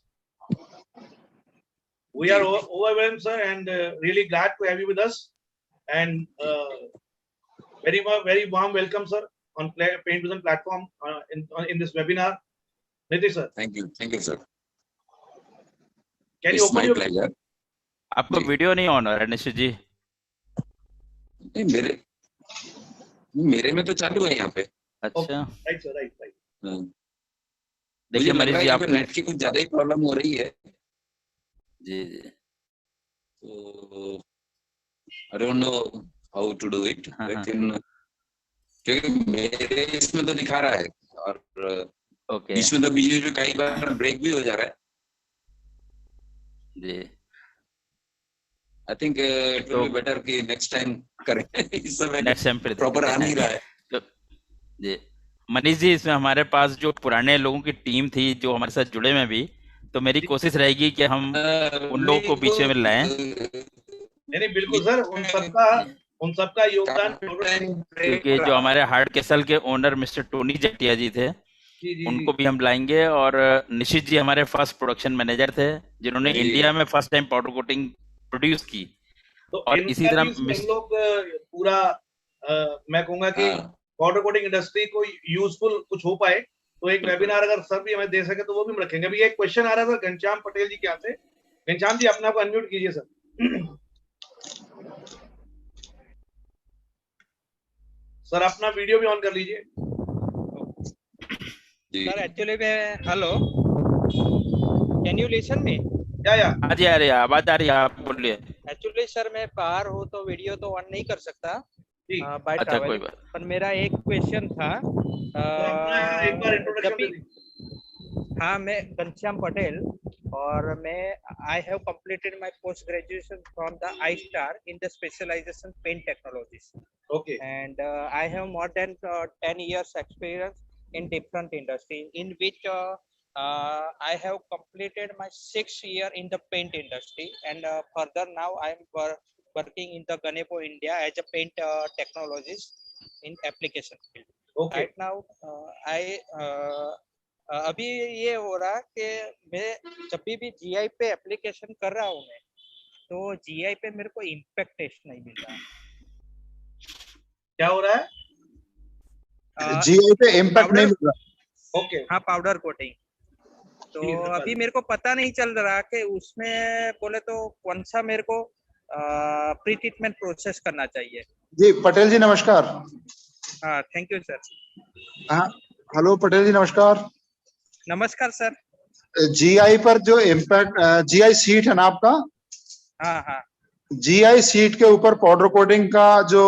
A: we are overwhelmed sir and really glad to have you with us and very warm welcome sir on Paint Vision platform in this webinar. Nitish sir, thank you sir. Can you open your pleasure?
C: आपका video नहीं on हो रहा है निशिश जी?
G: नहीं, मेरे में तो चालू है यहाँ पे।
C: अच्छा,
A: राइट सर, राइट।
C: देखिए मनीष जी, आप
G: नेट की कुछ ज्यादा ही प्रॉब्लम हो रही है
C: जी।
G: तो I don't know how to do it, लेकिन क्योंकि मेरे इसमें तो दिखा रहा है और बीच में तो बीच में कई बार ब्रेक भी हो जा रहा है
C: जी।
G: I think it will be better कि नेक्स्ट टाइम करें। इस समय
C: नेक्स्ट टाइम
G: प्रॉपर आ नहीं रहा है
C: तो जी। मनीष जी, इसमें हमारे पास जो पुराने लोगों की टीम थी जो हमारे साथ जुड़े में भी, तो मेरी कोशिश रहेगी कि हम उन लोगों को पीछे में लाएं।
A: नहीं बिल्कुल सर, उन सबका योगदान,
C: क्योंकि जो हमारे हार्ड कैसल के ओनर मिस्टर टोनी जटिया जी थे, उनको भी हम लाएंगे। और निशित जी हमारे फर्स्ट प्रोडक्शन मैनेजर थे, जिन्होंने इंडिया में first time powder coating produce की।
A: तो
C: और इसी तरह
A: लोग पूरा मैं कहूंगा कि पाउडर कोटिंग इंडस्ट्री को यूजफुल कुछ हो पाए, तो एक वेबिनार अगर सर भी हमें दे सके तो वो भी हम रखेंगे। अभी एक क्वेश्चन आ रहा था घनश्याम पटेल जी के यहाँ से। घनश्याम जी, अपने आप को अनम्यूट कीजिए सर। सर अपना वीडियो भी ऑन कर लीजिए
H: सर। एक्चुअली मैं hello, can you listen me?
A: या
C: हाँ जी, आ रही है आवाज, आ रही है, आप बोलिए।
H: एक्चुअली सर मैं बाहर हूँ तो वीडियो तो ऑन नहीं कर सकता बाय
C: अच्छा,
H: ट्रैवल।
C: कोई बात।
H: पर मेरा एक क्वेश्चन था।
A: एक बार इंट्रोडक्शन दे दीजिए।
H: हाँ, मैं घनश्याम पटेल और मैं I have completed my post graduation from the I star in the specialization paint technologies
A: Okay.
H: and I have more than 10 years experience in different industry in which I have completed my 6th year in the paint industry and further now I am working in the Ganepo India as a paint technologist in application field.
A: Okay.
H: Right now अभी ये हो रहा कि मैं जब भी GI पे application कर रहा हूँ मैं तो जीआई पे मेरे को इम्पैक्ट टेस्ट नहीं मिल रहा।
A: क्या हो रहा है?
B: जीआई पे इम्पैक्ट नहीं मिल रहा।
A: ओके।
H: हाँ, पाउडर कोटिंग। तो अभी मेरे को पता नहीं चल रहा कि उसमें बोले तो कौन सा मेरे को प्री ट्रीटमेंट प्रोसेस करना चाहिए।
B: जी पटेल जी नमस्कार।
H: हाँ, थैंक यू सर।
B: हाँ हेलो पटेल जी नमस्कार।
H: नमस्कार सर।
B: जीआई पर जो इम्पैक्ट जीआई सीट है ना आपका?
H: हाँ हाँ।
B: जीआई सीट के ऊपर पाउडर कोटिंग का जो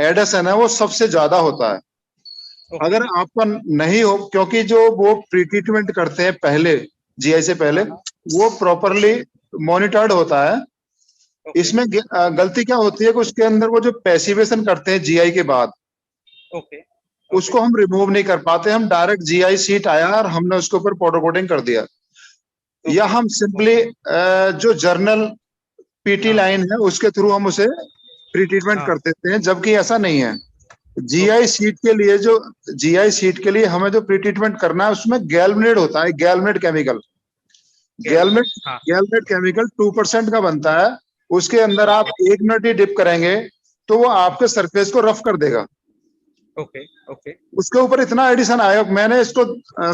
B: एडेशन है वो सबसे ज्यादा होता है। अगर आपका नहीं हो, क्योंकि जो वो प्री ट्रीटमेंट करते हैं पहले जीआई से पहले वो प्रॉपरली मॉनिटर्ड होता है। इसमें गलती क्या होती है कि उसके अंदर वो जो पैसिवेशन करते हैं जीआई के बाद उसको हम रिमूव नहीं कर पाते। हम डायरेक्ट जीआई सीट आया और हमने उसके ऊपर पाउडर कोटिंग कर दिया, या हम सिंपली जो जर्नल पीटी लाइन है उसके थ्रू हम उसे प्री ट्रीटमेंट कर देते हैं, जबकि ऐसा नहीं है। जीआई सीट के लिए हमें जो प्री ट्रीटमेंट करना है उसमें गैल्वनेट होता है, गैल्वनेट केमिकल। गैल्वनेट केमिकल 2% का बनता है। उसके अंदर आप 1 मिनट ही डिप करेंगे तो वो आपके सरफेस को रफ कर देगा। उसके ऊपर इतना एडिशन आएगा। मैंने इसको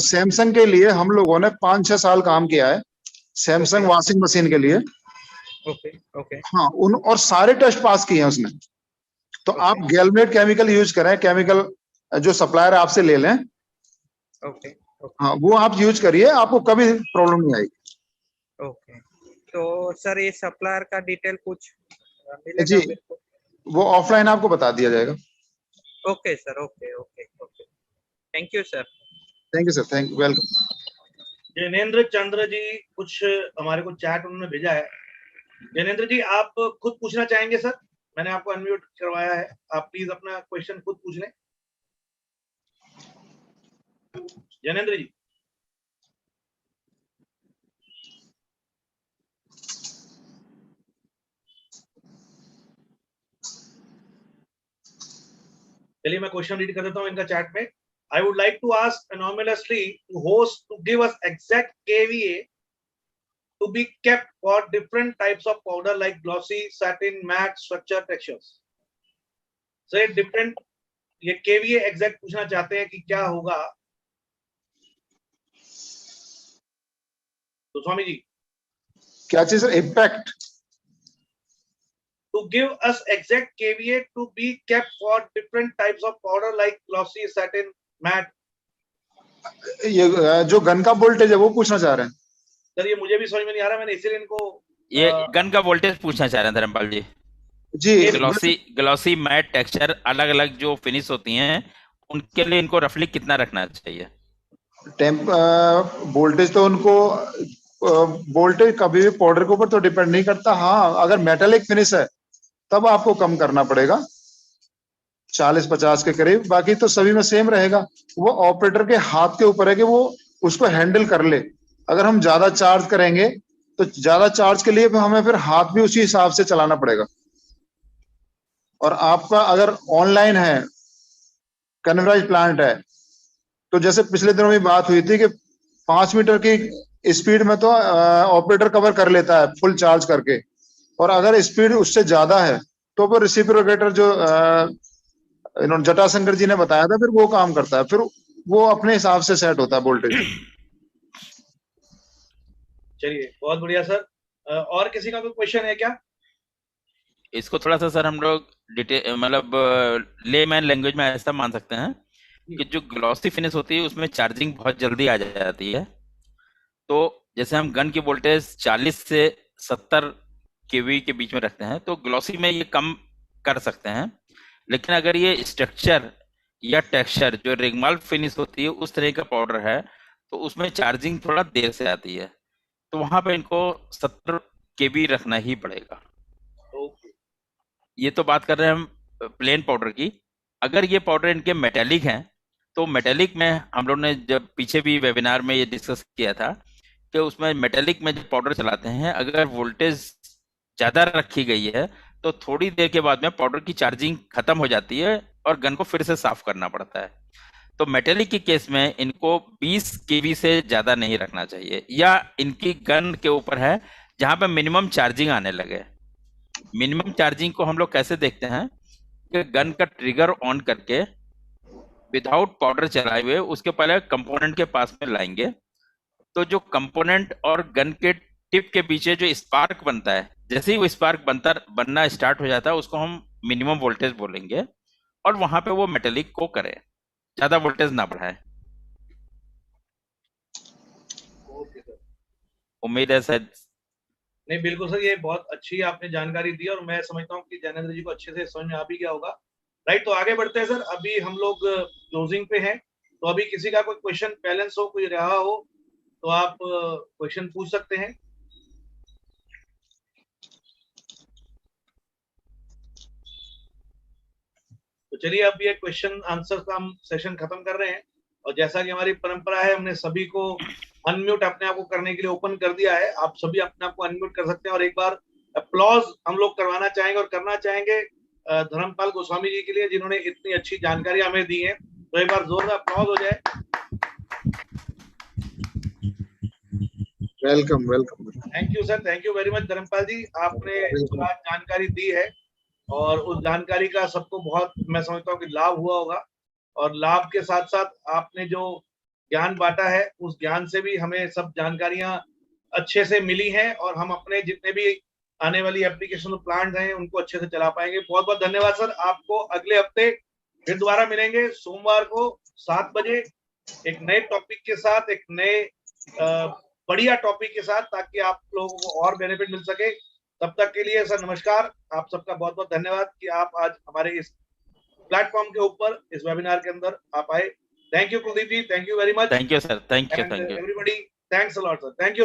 B: सैमसंग के लिए हम लोगों ने 5-6 साल काम किया है, सैमसंग वॉशिंग मशीन के लिए। हाँ और सारे टेस्ट पास किए हैं उसने। तो आप गैल्वनेट केमिकल यूज करें, केमिकल जो सप्लायर आपसे ले लें। हाँ वो आप यूज करिए, आपको कभी प्रॉब्लम नहीं आएगी।
H: तो सर ये सप्लायर का डिटेल कुछ मिलेगा
B: जी
H: मेरे को?
B: वो ऑफलाइन आपको बता दिया जाएगा।
H: Okay sir, okay. Thank you sir.
B: Thank you sir, thank you, welcome.
A: Jainendra Chandra ji कुछ हमारे को चैट उन्होंने भेजा है। जैनेन्द्र जी आप खुद पूछना चाहेंगे सर? मैंने आपको अनम्यूट करवाया है, आप प्लीज अपना क्वेश्चन खुद पूछ लें। जैनेन्द्र जी। चलिए मैं क्वेश्चन रीड कर देता हूं इनका चैट में। I would like to ask anonymously to host to give us exact KVA to be kept for different types of powder like glossy, satin, matte, structure, textures. So different ये KVA exact पूछना चाहते हैं कि क्या होगा। तो स्वामी जी
B: क्या चीज? Impact
A: to give us exact KVA to be kept for different types of powder like glossy, satin, matte.
B: ये जो गन का वोल्टेज है वो पूछना चाह रहे हैं
A: सर। ये मुझे भी समझ में नहीं आ रहा, मैंने इसीलिए इनको
C: ये गन का वोल्टेज पूछना चाह रहे हैं धर्मपाल जी।
B: जी
C: ग्लॉसी मैट टेक्सचर अलग अलग जो फिनिश होती हैं उनके लिए इनको रफली कितना रखना चाहिए?
B: वोल्टेज तो उनको वोल्टेज कभी भी पाउडर के ऊपर तो डिपेंड नहीं करता। हाँ अगर मेटालिक फिनिश है तब आपको कम करना पड़ेगा 40-50 के करीब, बाकी तो सभी में सेम रहेगा। वो ऑपरेटर के हाथ के ऊपर है कि वो उसको हैंडल कर ले। अगर हम ज्यादा चार्ज करेंगे तो ज्यादा चार्ज के लिए हमें फिर हाथ भी उसी हिसाब से चलाना पड़ेगा। और आपका अगर ऑनलाइन है, कन्वर्ज प्लांट है, तो जैसे पिछले दिनों में बात हुई थी कि 5 मीटर की स्पीड में तो ऑपरेटर कवर कर लेता है फुल चार्ज करके, और अगर स्पीड उससे ज्यादा है तो फिर रेसिप्रोकेटर जो जटाशंकर जी ने बताया था फिर वो काम करता है, फिर वो अपने हिसाब से सेट होता है वोल्टेज।
A: चलिए बहुत बढ़िया सर। और किसी का कोई क्वेश्चन है क्या?
C: इसको थोड़ा सा सर हम लोग डिटेल मतलब लेमैन लैंग्वेज में ऐसा मान सकते हैं कि जो ग्लॉसी फिनिश होती है उसमें चार्जिंग बहुत जल्दी आ जाती है। तो जैसे हम गन की वोल्टेज 40 से 70 केवी के बीच में रखते हैं तो ग्लॉसी में ये कम कर सकते हैं। लेकिन अगर ये स्ट्रक्चर या टेक्सचर जो रिंगमाल फिनिश होती है उस तरह का पाउडर है तो उसमें चार्जिंग थोड़ा देर से आती है। तो वहां पे इनको 70 kV रखना ही पड़ेगा। ये तो बात कर रहे हैं हम प्लेन पाउडर की। अगर ये पाउडर इनके मेटेलिक हैं तो मेटेलिक में हम लोग ने जब पीछे भी वेबिनार में ये डिस्कस किया था कि उसमें मेटेलिक में जो पाउडर चलाते हैं, अगर वोल्टेज ज्यादा रखी गई है तो थोड़ी देर के बाद में पाउडर की चार्जिंग खत्म हो जाती है और गन को फिर से साफ करना पड़ता है। तो मेटेलिक के केस में इनको 20 kV से ज्यादा नहीं रखना चाहिए, या इनकी गन के ऊपर है जहां पे मिनिमम चार्जिंग आने लगे। मिनिमम चार्जिंग को हम लोग कैसे देखते हैं कि गन का ट्रिगर ऑन करके विदाउट पाउडर चलाए हुए उसके पहले कंपोनेंट के पास में लाएंगे, तो जो कंपोनेंट और गन के टिप के पीछे जो स्पार्क बनता है, जैसे ही वो स्पार्क बनना स्टार्ट हो जाता है उसको हम मिनिमम वोल्टेज बोलेंगे, और वहां पे वो मेटेलिक को करे, ज्यादा वोल्टेज ना बढ़ाए। उम्मीद है शायद।
A: नहीं, बिल्कुल सर, ये बहुत अच्छी आपने जानकारी दी और मैं समझता हूँ कि जैनेंद्र जी को अच्छे से समझ में आ भी गया होगा। राइट, तो आगे बढ़ते हैं सर। अभी हम लोग क्लोजिंग पे हैं, तो अभी किसी का कोई क्वेश्चन बैलेंस हो, कोई रहा हो तो आप क्वेश्चन पूछ सकते हैं। तो चलिए अब ये क्वेश्चन आंसर का हम सेशन खत्म कर रहे हैं, और जैसा कि हमारी परंपरा है हमने सभी को अनम्यूट अपने आप को करने के लिए ओपन कर दिया है। आप सभी अपने आप को अनम्यूट कर सकते हैं, और एक बार अप्लॉज हम लोग करवाना चाहेंगे और करना चाहेंगे धर्मपाल गोस्वामी जी के लिए, जिन्होंने इतनी अच्छी जानकारी हमें दी है। तो एक बार जोरदार अप्लॉज हो जाए।
B: Welcome welcome.
A: Thank you sir, thank you very much Dharmpal ji, आपने जानकारी दी है और उस जानकारी का सबको बहुत, मैं समझता हूँ कि लाभ हुआ होगा, और लाभ के साथ साथ आपने जो ज्ञान बांटा है उस ज्ञान से भी हमें सब जानकारियां अच्छे से मिली हैं, और हम अपने जितने भी आने वाली एप्लीकेशन प्लांट हैं उनको अच्छे से चला पाएंगे। बहुत बहुत धन्यवाद सर। आपको अगले हफ्ते फिर दोबारा मिलेंगे सोमवार को 7 बजे एक नए टॉपिक के साथ, एक नए बढ़िया टॉपिक के साथ, ताकि आप लोगों को और बेनिफिट मिल सके। तब तक के लिए सर नमस्कार। आप सबका बहुत बहुत धन्यवाद कि आप आज हमारे इस प्लेटफॉर्म के ऊपर इस वेबिनार के अंदर आप आए। Thank you Kuldeep ji, thank you very much.
C: Thank you sir, thank you
A: everybody, thanks a lot sir, thank you.